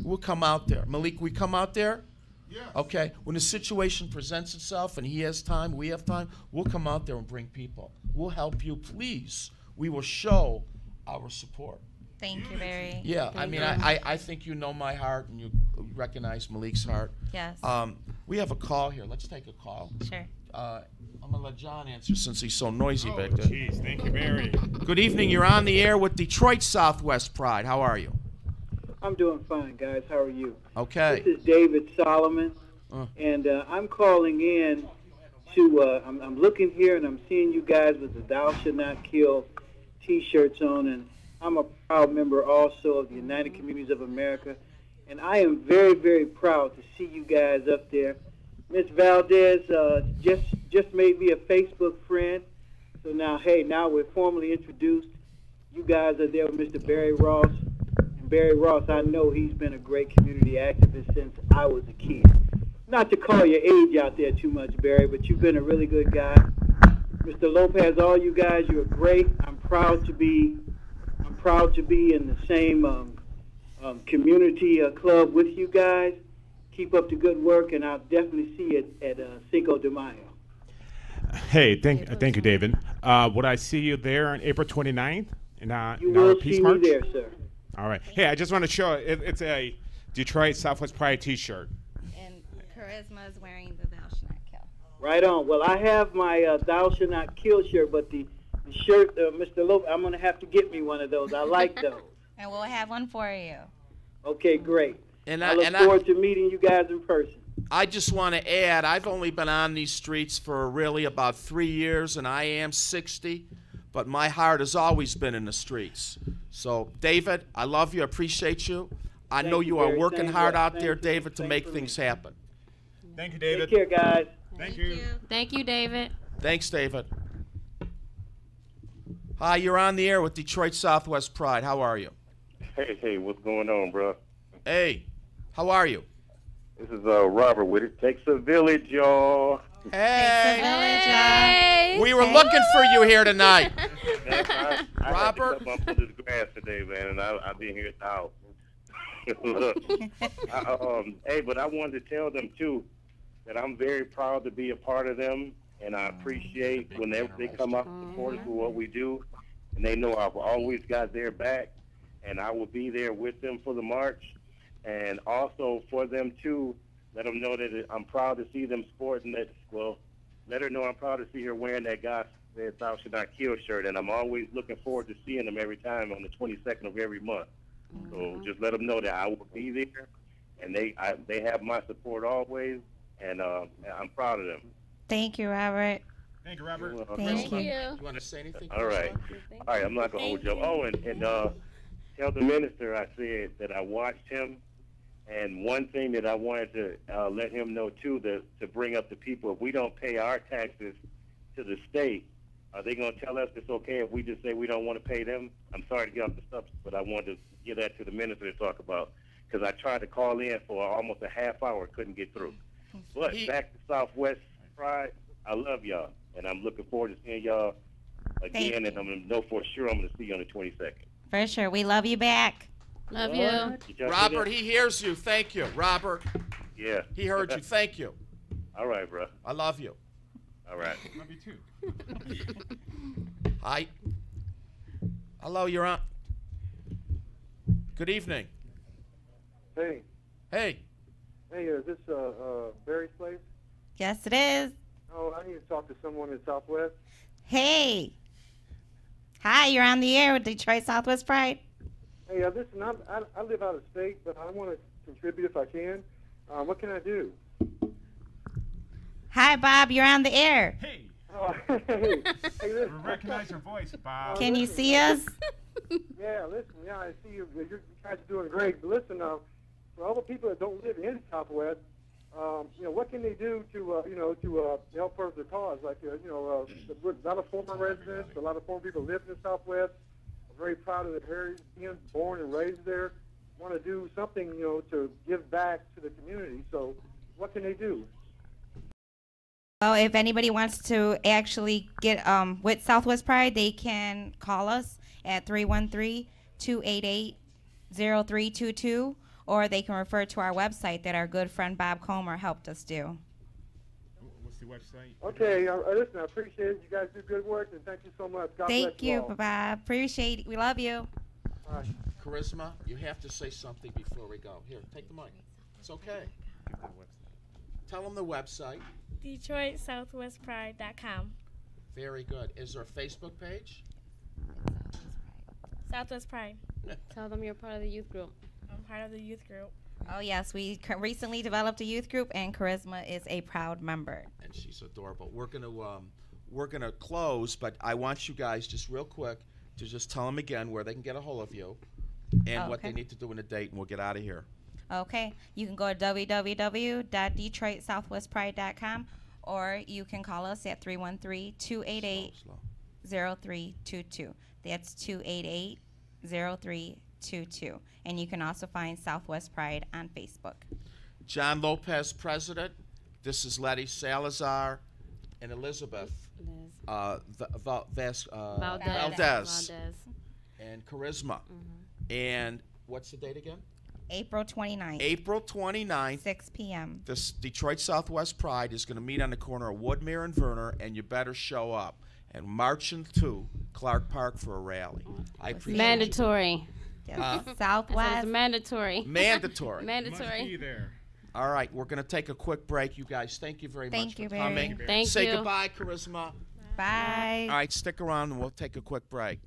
We'll come out there. Malik, we come out there? Yeah. Okay. When the situation presents itself and he has time, we have time, we'll come out there and bring people. We'll help you, please. We will show our support. Thank you very much. Yeah, I think you know my heart and you recognize Malik's heart. Yes. We have a call here. Let's take a call. Sure. I'm going to let John answer since he's so noisy back there. Jeez, thank you, Mary. Good evening. You're on the air with Detroit Southwest Pride. How are you? I'm doing fine, guys. How are you? Okay. This is David Solomon, and I'm calling in to, I'm looking here and I'm seeing you guys with the Thou Shalt Not Kill T-shirts on, and I'm a proud member also of the United Communities of America. And I am very, very proud to see you guys up there. Miss Valdez just made me a Facebook friend. So now, hey, now we're formally introduced. You guys are there with Mr. Barry Ross. And Barry Ross, I know he's been a great community activist since I was a kid. Not to call your age out there too much, Barry, but you've been a really good guy. Mr. Lopez, all you guys, you're great. I'm proud to be in the same community club with you guys. Keep up the good work, and I'll definitely see you at Cinco de Mayo. Hey, thank you, David. Would I see you there on April 29th in our Peace March? Me there, sir. All right. Hey, I just want to show it's a Detroit Southwest Pride T-shirt. And Charisma is wearing the Thou Shalt Not Kill. Right on. Well, I have my Thou Shalt Not Kill shirt, but the shirt, Mr. Lopez, I'm going to have to get me one of those. I like those. And we'll have one for you. Okay, great. And I look forward to meeting you guys in person. I just want to add, I've only been on these streets for really about 3 years, and I am 60, but my heart has always been in the streets. So, David, I love you, appreciate you. I know you are working hard out there, David, to make things happen. Thank you, David. Take care, guys. Thank you. Thank you, David. Thanks, David. Hi, you're on the air with Detroit Southwest Pride. How are you? Hey, what's going on, bro? Hey, how are you? This is Robert with It Takes a Village, y'all. Hey. We were looking for you here tonight. I Robert? had to cut my mother's grass today, man, and I've been here at the house. Look, hey, but I wanted to tell them, too, that I'm very proud to be a part of them, and I appreciate whenever they come out and support us with what we do, and they know I've always got their back, and I will be there with them for the march. And also for them, too, let them know that I'm proud to see them sporting that. Well, let her know I'm proud to see her wearing that Thou Shalt Not Kill shirt. And I'm always looking forward to seeing them every time on the 22nd of every month. So just let them know that I will be there. And they have my support always. And I'm proud of them. Thank you, Robert. Thank you, Robert. Thank you. You want to say anything? All right. All right, I'm not going to hold you up. Oh, and tell the minister I said that I watched him. And one thing that I wanted to let him know, too, to bring up to people, if we don't pay our taxes to the state, are they going to tell us it's okay if we just say we don't want to pay them? I'm sorry to get off the subject, but I wanted to give that to the minister to talk about, because I tried to call in for almost a half hour, couldn't get through. But back to Southwest Pride, I love y'all, and I'm looking forward to seeing y'all again, and I'm going to know for sure I'm going to see you on the 22nd. For sure. We love you back. Love you. Robert, he hears you. Thank you, Robert. Yeah. He heard you. Thank you. All right, bro. I love you. All right. Love you, too. Hi. Hello, you're on. Good evening. Hey. Hey. Hey, is this Barry's place? Yes, it is. Oh, I need to talk to someone in Southwest. Hey. Hi, you're on the air with Detroit Southwest Pride. Hey, listen, I live out of state, but I want to contribute if I can. What can I do? Hi, Bob. You're on the air. Hey. Oh, hey, listen. Recognize your voice, Bob. Can you see us? Yeah, listen. Yeah, I see you. You guys are doing great. But listen, for all the people that don't live in Southwest, what can they do to help further the cause? Like, a lot of former residents, a lot of former people live in the Southwest. I'm very proud of their heritage, being born and raised there. Want to do something, to give back to the community. So, what can they do? Well, if anybody wants to actually get with Southwest Pride, they can call us at 313-288-0322, or they can refer to our website that our good friend Bob Comer helped us do. What's the website? Okay, listen, I appreciate it. You guys do good work, and thank you so much. God Thank bless you, all. Bob. Appreciate it. We love you. All right. Charisma, you have to say something before we go. Here, take the mic. It's okay. Tell them the website. DetroitSouthwestPride.com. Very good. Is there a Facebook page? Southwest Pride. Tell them you're part of the youth group. I'm part of the youth group. Oh, yes. We recently developed a youth group, and Charisma is a proud member. And she's adorable. We're gonna close, but I want you guys just real quick to just tell them again where they can get a hold of you and what they need to do in a date, and we'll get out of here. Okay, you can go to www.detroitsouthwestpride.com, or you can call us at 313-288-0322. That's 288-0322. And you can also find Southwest Pride on Facebook. John Lopez, President. This is Letty Salazar and Elizabeth Valdez. And Charisma. And what's the date again? April 29th. April 29th. 6 p.m. This Detroit Southwest Pride is going to meet on the corner of Woodmere and Verner, and you better show up. And marching to Clark Park for a rally. I appreciate mandatory. Southwest. It's mandatory. Mandatory. Mandatory. Must be there. All right, we're going to take a quick break. You guys, thank you very much for coming. Thank Say you. goodbye, Charisma. Bye. All right, stick around and we'll take a quick break.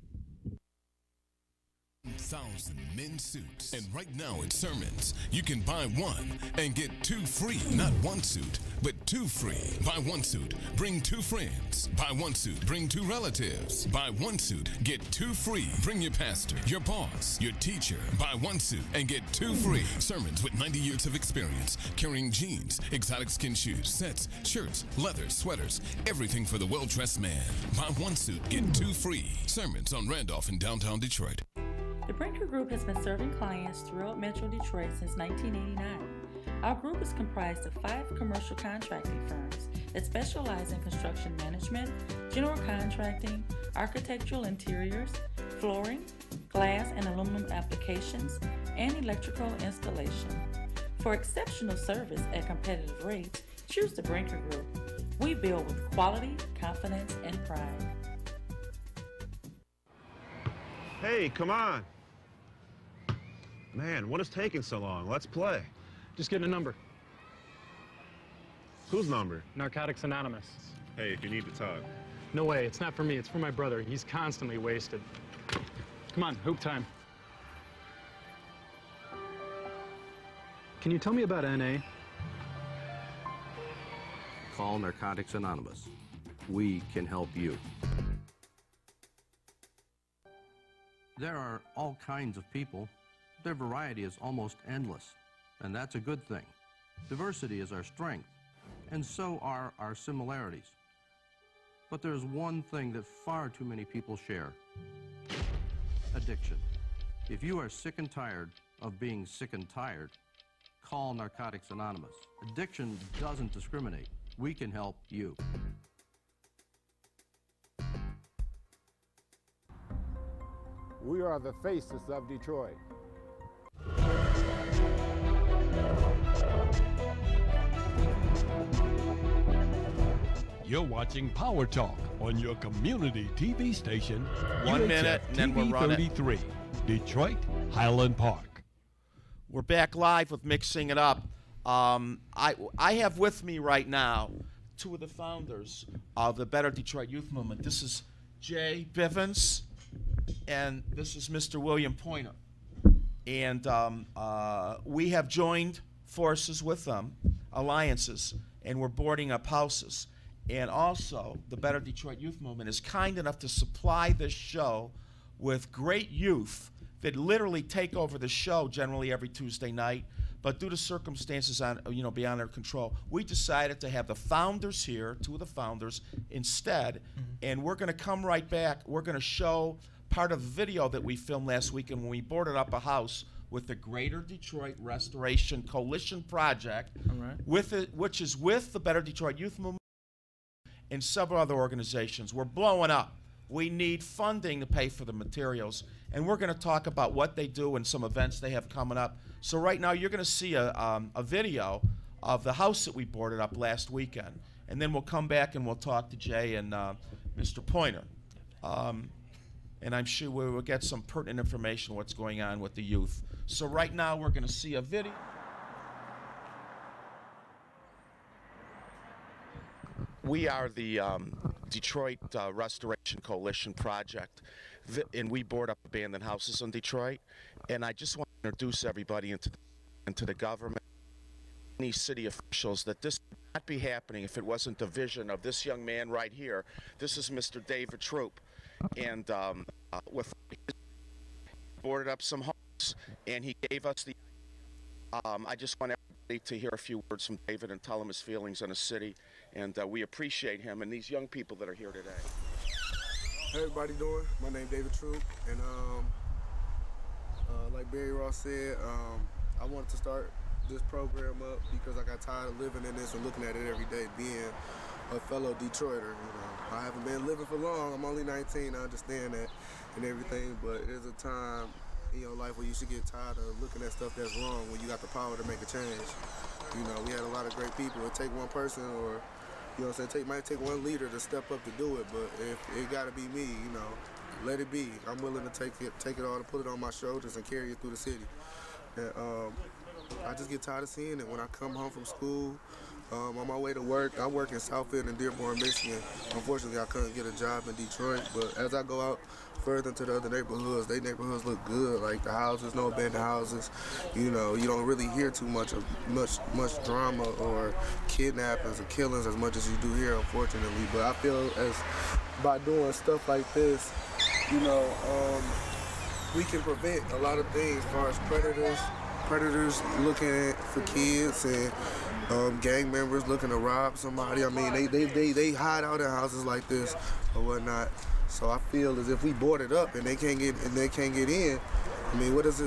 1,000 men's suits. And right now at Sermons, you can buy one and get two free. Not one suit, but two free. Buy one suit, bring two friends. Buy one suit, bring two relatives. Buy one suit, get two free. Bring your pastor, your boss, your teacher. Buy one suit and get two free. Sermons with 90 years of experience, carrying jeans, exotic skin shoes, sets, shirts, leathers, sweaters, everything for the well-dressed man. Buy one suit, get two free. Sermons on Randolph in downtown Detroit. The Brinker Group has been serving clients throughout Metro Detroit since 1989. Our group is comprised of 5 commercial contracting firms that specialize in construction management, general contracting, architectural interiors, flooring, glass and aluminum applications, and electrical installation. For exceptional service at competitive rates, choose the Brinker Group. We build with quality, confidence, and pride. Hey, come on. Man, what is taking so long? Let's play. Just getting a number. Whose number? Narcotics Anonymous. Hey, if you need to talk. No way, it's not for me, it's for my brother. He's constantly wasted. Come on, hoop time. Can you tell me about NA? Call Narcotics Anonymous. We can help you. There are all kinds of people. Their variety is almost endless, and that's a good thing. Diversity is our strength, and so are our similarities. But there's one thing that far too many people share: addiction. If you are sick and tired of being sick and tired, call Narcotics Anonymous. Addiction doesn't discriminate. We can help you. We are the faces of Detroit. You're watching Power Talk on your community TV station. 1 minute, and then we'll run it. 33, Detroit, Highland Park. We're back live with Mixing It Up. I have with me right now 2 of the founders of the Better Detroit Youth Movement. This is Jay Bivens, and this is Mr. William Pointer. And we have joined forces with them, alliances, and we're boarding up houses. And also, the Better Detroit Youth Movement is kind enough to supply this show with great youth that literally take over the show generally every Tuesday night. But due to circumstances beyond their control, we decided to have the founders here, 2 of the founders, instead. And we're going to come right back. We're going to show part of the video that we filmed last weekend when we boarded up a house with the Greater Detroit Restoration Coalition Project, which is with the Better Detroit Youth Movement and several other organizations. We're blowing up. We need funding to pay for the materials, and we're going to talk about what they do and some events they have coming up. So right now you're going to see a video of the house that we boarded up last weekend, and then we'll come back and we'll talk to Jay and Mr. Pointer. And I'm sure we will get some pertinent information on what's going on with the youth. So right now we're going to see a video. We are the Detroit Restoration Coalition Project, and we board up abandoned houses in Detroit. And I just want to introduce everybody into the government, any city officials, that this would not be happening if it wasn't the vision of this young man right here. This is Mr. David Troop. And with boarded up some homes, and he gave us the I just want everybody to hear a few words from David and tell him his feelings on the city, and we appreciate him and these young people that are here today. How everybody doing? My name is David Troop, and like Barry Ross said, I wanted to start this program up because I got tired of living in this and looking at it every day, being a fellow Detroiter. I haven't been living for long. I'm only 19. I understand that and everything, but there's a time in your life where you should get tired of looking at stuff that's wrong when you got the power to make a change. We had a lot of great people. It take one person, or might take one leader to step up to do it, but if it gotta be me, let it be. I'm willing to take it all, to put it on my shoulders and carry it through the city. And, I just get tired of seeing it when I come home from school. On my way to work, I work in Southfield and Dearborn, Michigan. Unfortunately, I couldn't get a job in Detroit, but as I go out further into the other neighborhoods, they neighborhoods look good. Like the houses, no abandoned houses. You don't really hear too much drama or kidnappings or killings as much as you do here, unfortunately. But I feel as by doing stuff like this, we can prevent a lot of things as far as predators looking for kids and gang members looking to rob somebody. I mean, they hide out in houses like this or whatnot. So I feel as if we board it up and they can't get in. I mean, what else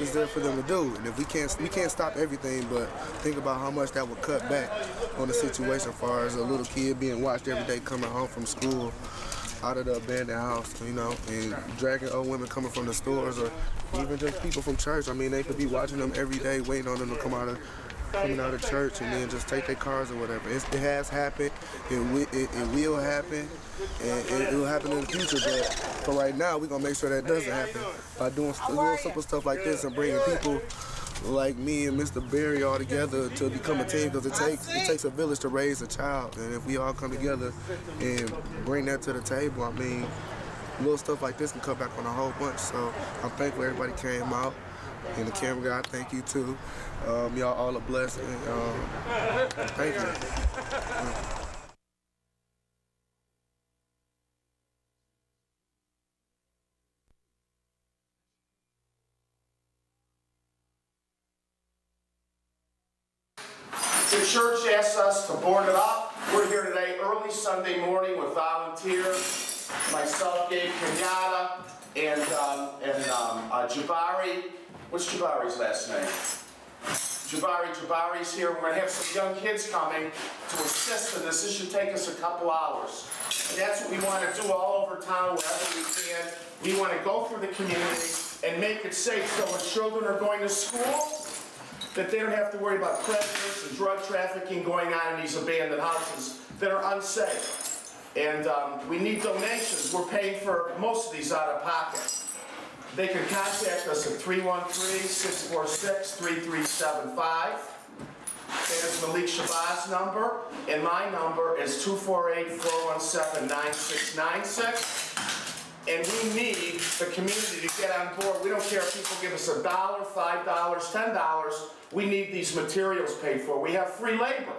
is there for them to do? And if we can't stop everything, but think about how much that would cut back on the situation as far as a little kid being watched every day coming home from school out of the abandoned house, and dragging old women coming from the stores, or even just people from church. I mean, they could be watching them every day, waiting on them to coming out of church and then just take their cars or whatever. It has happened. It will happen, and it will happen in the future. But for right now, we're gonna make sure that doesn't happen by doing simple stuff like this and bringing people like me and Mr. Barry all together to become a team, because it takes a village to raise a child. And if we all come together and bring that to the table, I mean, little stuff like this can come back on a whole bunch. So I'm thankful everybody came out. And the camera guy, thank you too. Y'all all are blessed. Thank you. The church asked us to board it up. We're here today early Sunday morning with volunteers. Myself, Gabe Kenyatta, and Jabari. What's Jabari's last name? Jabari's here. We're going to have some young kids coming to assist in this. This should take us a couple hours. And that's what we want to do all over town, wherever we can. We want to go through the community and make it safe so when children are going to school, that they don't have to worry about predators and drug trafficking going on in these abandoned houses that are unsafe. And we need donations. We're paying for most of these out of pocket. They can contact us at 313-646-3375. That is Malik Shabazz number, and my number is 248-417-9696. And we need the community to get on board. We don't care if people give us $1, $5, $10. We need these materials paid for. We have free labor.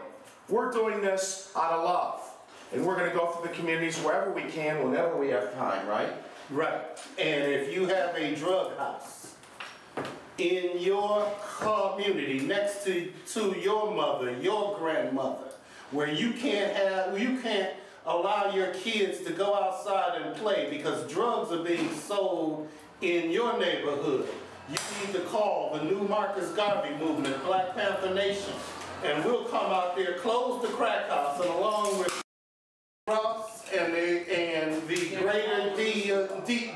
We're doing this out of love. And we're going to go through the communities wherever we can, whenever we have time, right? Right. And if you have a drug house in your community next to your mother, your grandmother, where you can't allow your kids to go outside and play because drugs are being sold in your neighborhood, you need to call the new Marcus Garvey movement, Black Panther Nation, and we'll come out there, close the crack house, and along with Ross and the greater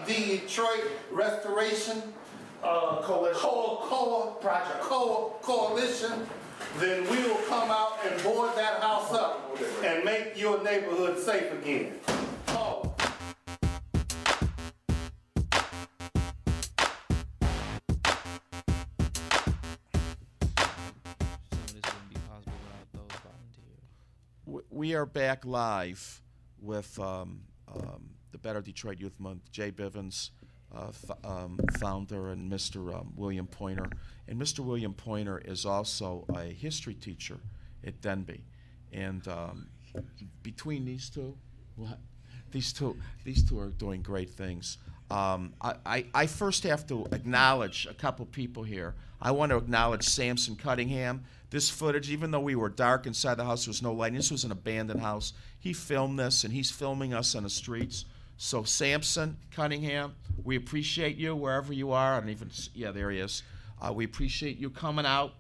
Detroit Restoration Coalition, then we will come out and board that house up and make your neighborhood safe again. Oh. We are back live with the Better Detroit Youth Month. Jay Bivens, founder, and Mr. William Pointer. And Mr. William Pointer is also a history teacher at Denby. And between these two, these two are doing great things. I first have to acknowledge a couple people here. I want to acknowledge Samson Cunningham. This footage, even though we were dark inside the house, there was no lighting. This was an abandoned house. He filmed this, and he's filming us on the streets. So Samson Cunningham, we appreciate you wherever you are. And even, yeah, there he is. We appreciate you coming out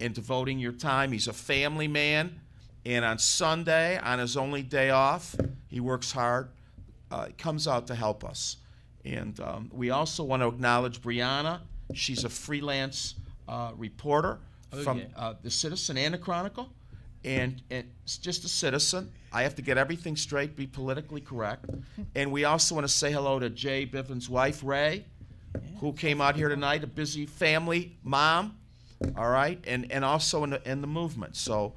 and devoting your time. He's a family man, and on Sunday, on his only day off, he works hard. He comes out to help us. And we also want to acknowledge Brianna. She's a freelance reporter from the Citizen and the Chronicle, and it's just a citizen. I have to get everything straight, be politically correct. And we also want to say hello to Jay Bivens' wife, Ray, who came out here tonight, a busy family mom, all right, and also in the movement. So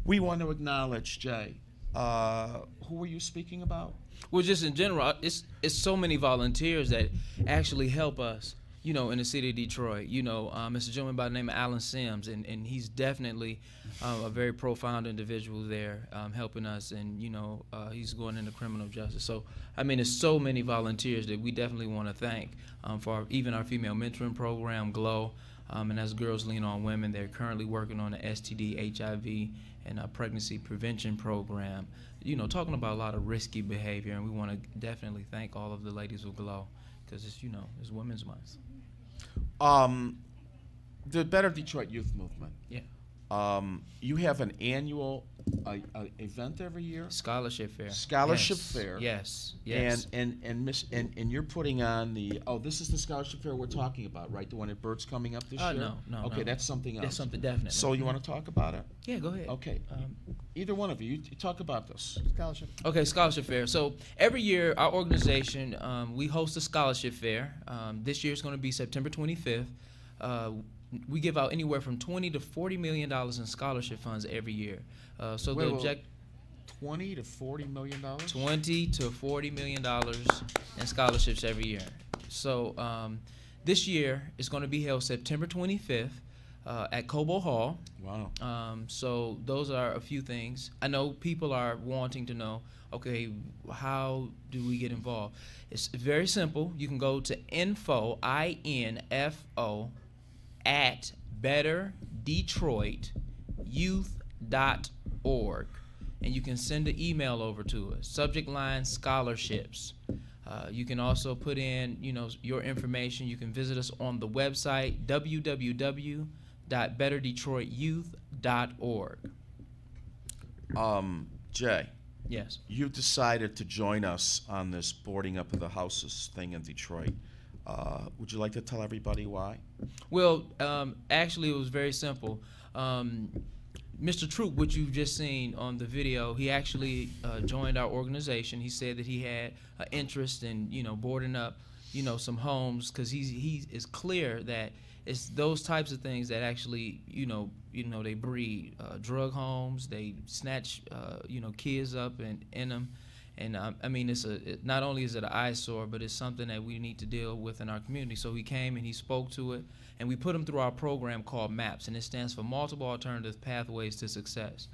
we want to acknowledge Jay. Who were you speaking about? Well, just in general, it's so many volunteers that actually help us, you know, in the city of Detroit. You know, it's a gentleman by the name of Alan Sims, and he's definitely a very profound individual there, helping us, and, you know, he's going into criminal justice. So, I mean, there's so many volunteers that we definitely want to thank for even our female mentoring program, GLOW, and as Girls Lean on Women, they're currently working on the STD, HIV, and a pregnancy prevention program, you know, talking about a lot of risky behavior, and we want to definitely thank all of the ladies of GLOW, because it's, you know, it's Women's Month. The Better Detroit Youth Movement. Yeah. You have an annual event every year. Scholarship fair. Scholarship Yes. fair. Yes. Yes. And you're putting on the this is the scholarship fair we're talking about, right? The one at Bert's coming up this year. No. Okay, no. that's something else. That's something definitely. So you want to talk about it? Yeah, go ahead. Okay. Either one of you talk about this scholarship. Okay, scholarship fair. So every year, our organization we host a scholarship fair. This year it's going to be September 25th. We give out anywhere from $20 to $40 million in scholarship funds every year. So the object. $20 to $40 million. $20 to $40 million in scholarships every year. So this year it's going to be held September 25th at Cobo Hall. Wow. So those are a few things. I know people are wanting to know, okay, how do we get involved? It's very simple. You can go to info, I-N-F-O, at betterdetroityouth.org, and you can send an email over to us. Subject line scholarships. You can also put in, you know, your information. You can visit us on the website www.betterdetroityouth.org. Jay. Yes. You decided to join us on this boarding up of the houses thing in Detroit. Would you like to tell everybody why? Well, actually, it was very simple. Mr. Troop, which you've just seen on the video, he actually joined our organization. He said that he had an interest in, you know, boarding up, you know, some homes, because he is clear that it's those types of things that actually, you know, they breed drug homes. They snatch, you know, kids up and in them. And I mean, not only is it an eyesore, but it's something that we need to deal with in our community. So he came and he spoke to it, and we put him through our program called MAPS, and it stands for Multiple Alternative Pathways to Success.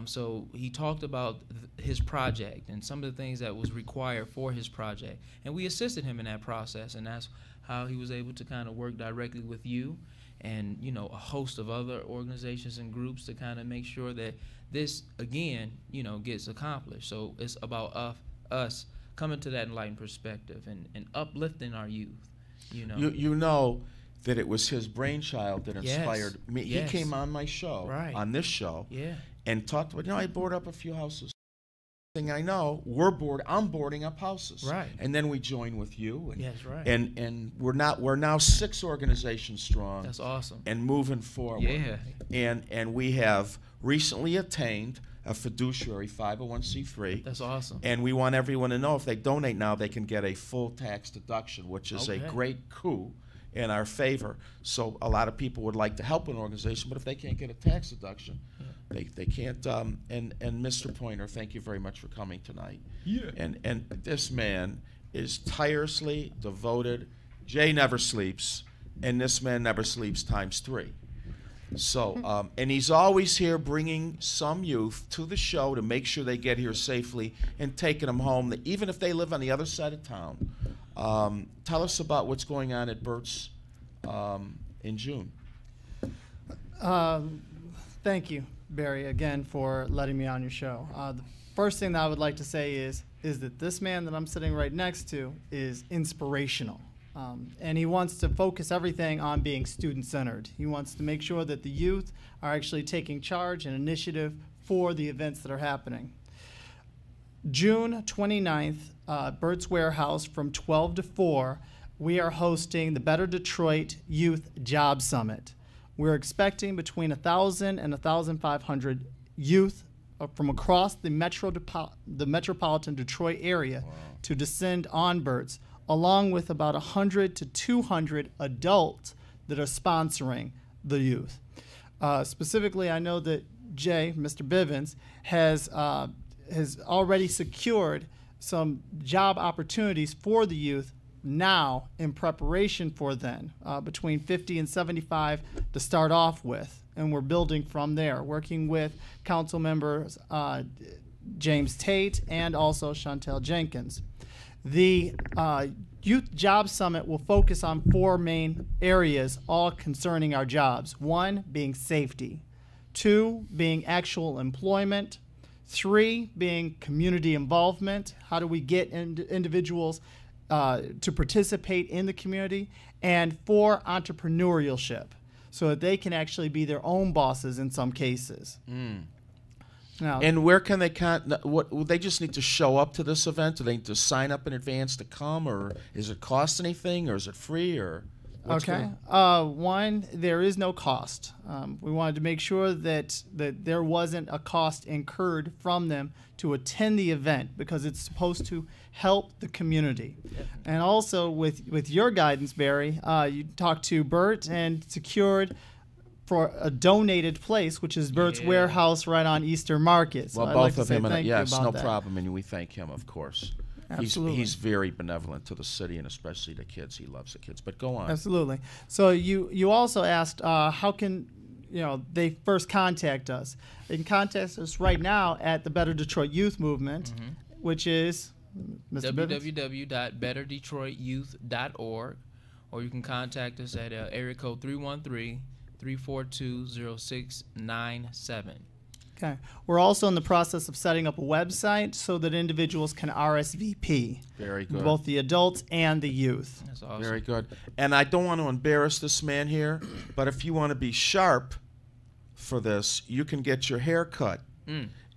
So he talked about his project and some of the things that was required for his project, and we assisted him in that process, and that's how he was able to kind of work directly with you and, you know, a host of other organizations and groups to kind of make sure that this, again, you know, gets accomplished. So it's about us coming to that enlightened perspective and uplifting our youth, you know. You know that it was his brainchild that Yes. inspired me. Yes. He came on my show, Right. on this show, Yeah. and talked about, you know, I board up a few houses. Thing I know, I'm boarding up houses. Right. And then we join with you. And, Yes, right. And we're now 6 organizations strong. That's awesome. And moving forward. Yeah. And we have recently attained a fiduciary 501c3. That's awesome. And we want everyone to know if they donate now, they can get a full tax deduction, which is Okay. a great coup in our favor. So a lot of people would like to help an organization, but if they can't get a tax deduction, they can't. And Mr. Pointer, thank you very much for coming tonight. Yeah. And this man is tirelessly devoted. Jay never sleeps, and this man never sleeps ×3. So, and he's always here bringing some youth to the show to make sure they get here safely and taking them home, even if they live on the other side of town. Tell us about what's going on at Bert's in June. Thank you, Barry, again for letting me on your show. The first thing that I would like to say is that this man that I'm sitting right next to is inspirational. And he wants to focus everything on being student-centered. He wants to make sure that the youth are actually taking charge and initiative for the events that are happening. June 29th, Bert's Warehouse from 12 to 4, we are hosting the Better Detroit Youth Job Summit. We're expecting between 1,000 and 1,500 youth from across the metropolitan Detroit area to descend on Bert's, along with about 100 to 200 adults that are sponsoring the youth. Specifically, I know that Jay, Mr. Bivens, has already secured some job opportunities for the youth now in preparation for then, between 50 and 75 to start off with. And we're building from there, working with council members James Tate and also Chantel Jenkins. The Youth Job Summit will focus on 4 main areas, all concerning our jobs. 1 being safety, 2 being actual employment, 3 being community involvement. How do we get individuals to participate in the community? And 4, entrepreneurship, so that they can actually be their own bosses in some cases. Now, and where can they they just need to show up to this event? Do they need to sign up in advance to come, or is it cost anything, or is it free, or okay? One, there is no cost. We wanted to make sure that there wasn't a cost incurred from them to attend the event, because it's supposed to help the community. And also with your guidance, Barry, you talked to Bert and secured for a donated place, which is Bert's Warehouse right on Eastern Market. So well, I'd both like to of say him, thank yes, you about no that. problem, and we thank him, of course. Absolutely. He's very benevolent to the city and especially the kids. He loves the kids. But go on. Absolutely. So you also asked how can they first contact us? They can contact us right now at the Better Detroit Youth Movement, which is www.betterdetroityouth.org, or you can contact us at area code 313-342-0697. Okay. We're also in the process of setting up a website so that individuals can RSVP. Very good. Both the adults and the youth. That's awesome. Very good. And I don't want to embarrass this man here, but if you want to be sharp for this, you can get your hair cut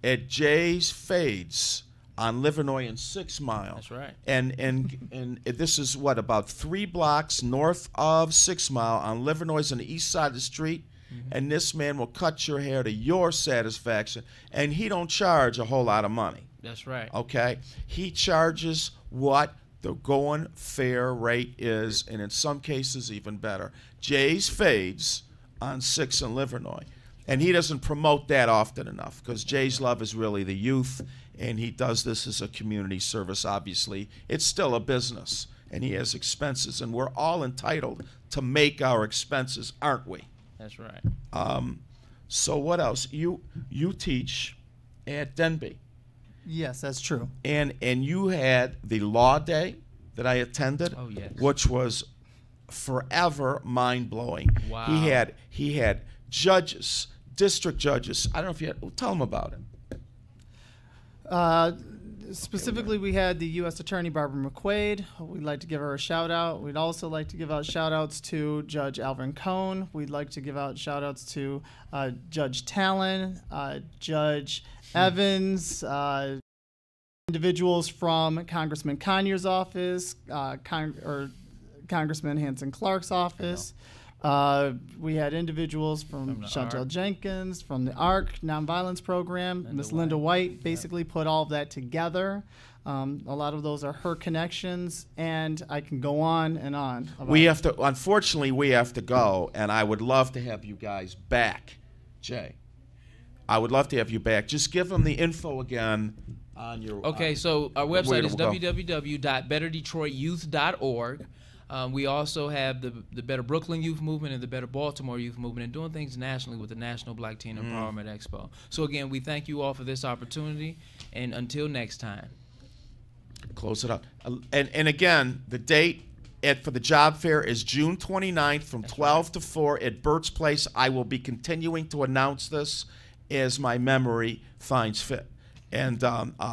at Jay's Fades on Livernois and 6 Mile. That's right. And this is what, about 3 blocks north of 6 Mile on Livernois on the east side of the street. And this man will cut your hair to your satisfaction, and he don't charge a whole lot of money. That's right. Okay? He charges what the going fair rate is, and in some cases even better. Jay's Fades on 6 and Livernois. And he doesn't promote that often enough, because Jay's love is really the youth, and he does this as a community service, obviously. It's still a business, and he has expenses, and we're all entitled to make our expenses, aren't we? That's right. So what else? You teach at Denby. Yes, that's true. And you had the law day that I attended, oh, yes. which was forever mind-blowing. Wow. He had judges, district judges. I don't know if you had, tell them about it. Specifically, we had the U.S. Attorney Barbara McQuaid. We'd like to give her a shout out. We'd also like to give out shout outs to Judge Alvin Cohn. We'd like to give out shout outs to Judge Talon, Judge Evans, individuals from Congressman Conyers' office, Congressman Hanson Clark's office. We had individuals from Chantel Jenkins, from the ARC Nonviolence Program. Ms. Linda White basically put all of that together. A lot of those are her connections, and I can go on and on. Unfortunately, we have to go, and I would love to have you guys back, Jay. I would love to have you back. Just give them the info again on your. Okay, so our website is www.betterdetroityouth.org. We also have the Better Brooklyn Youth Movement and the Better Baltimore Youth Movement, and doing things nationally with the National Black Teen Empowerment Expo. So again, we thank you all for this opportunity, and until next time. Close it up. And again, the date for the job fair is June 29th from 12 to 4 at Burt's Place. I will be continuing to announce this as my memory finds fit. And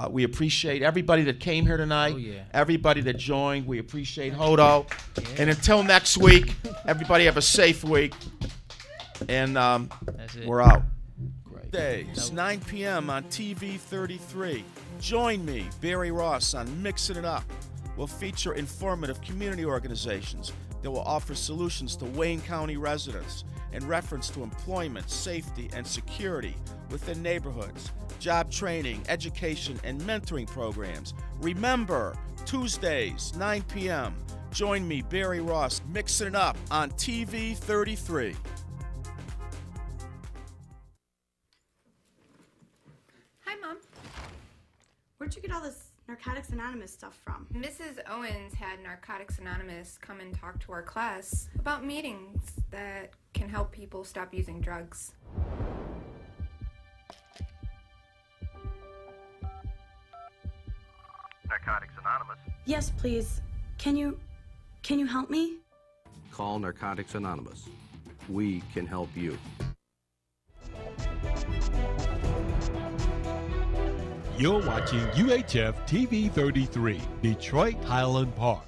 we appreciate everybody that came here tonight, everybody that joined. We appreciate Hodo. And until next week, everybody have a safe week. And we're out. Days, 9 p.m. on TV 33. Join me, Barry Ross, on Mixing It Up. We'll feature informative community organizations that will offer solutions to Wayne County residents in reference to employment, safety, and security within neighborhoods, job training, education, and mentoring programs. Remember, Tuesdays, 9 p.m. Join me, Barry Ross, Mixing It Up on TV 33. Hi, Mom. Where'd you get all this Narcotics Anonymous stuff from? Mrs. Owens had Narcotics Anonymous come and talk to our class about meetings that can help people stop using drugs. Narcotics Anonymous. Yes, please. Can you help me? Call Narcotics Anonymous. We can help you. You're watching UHF TV 33, Detroit Highland Park.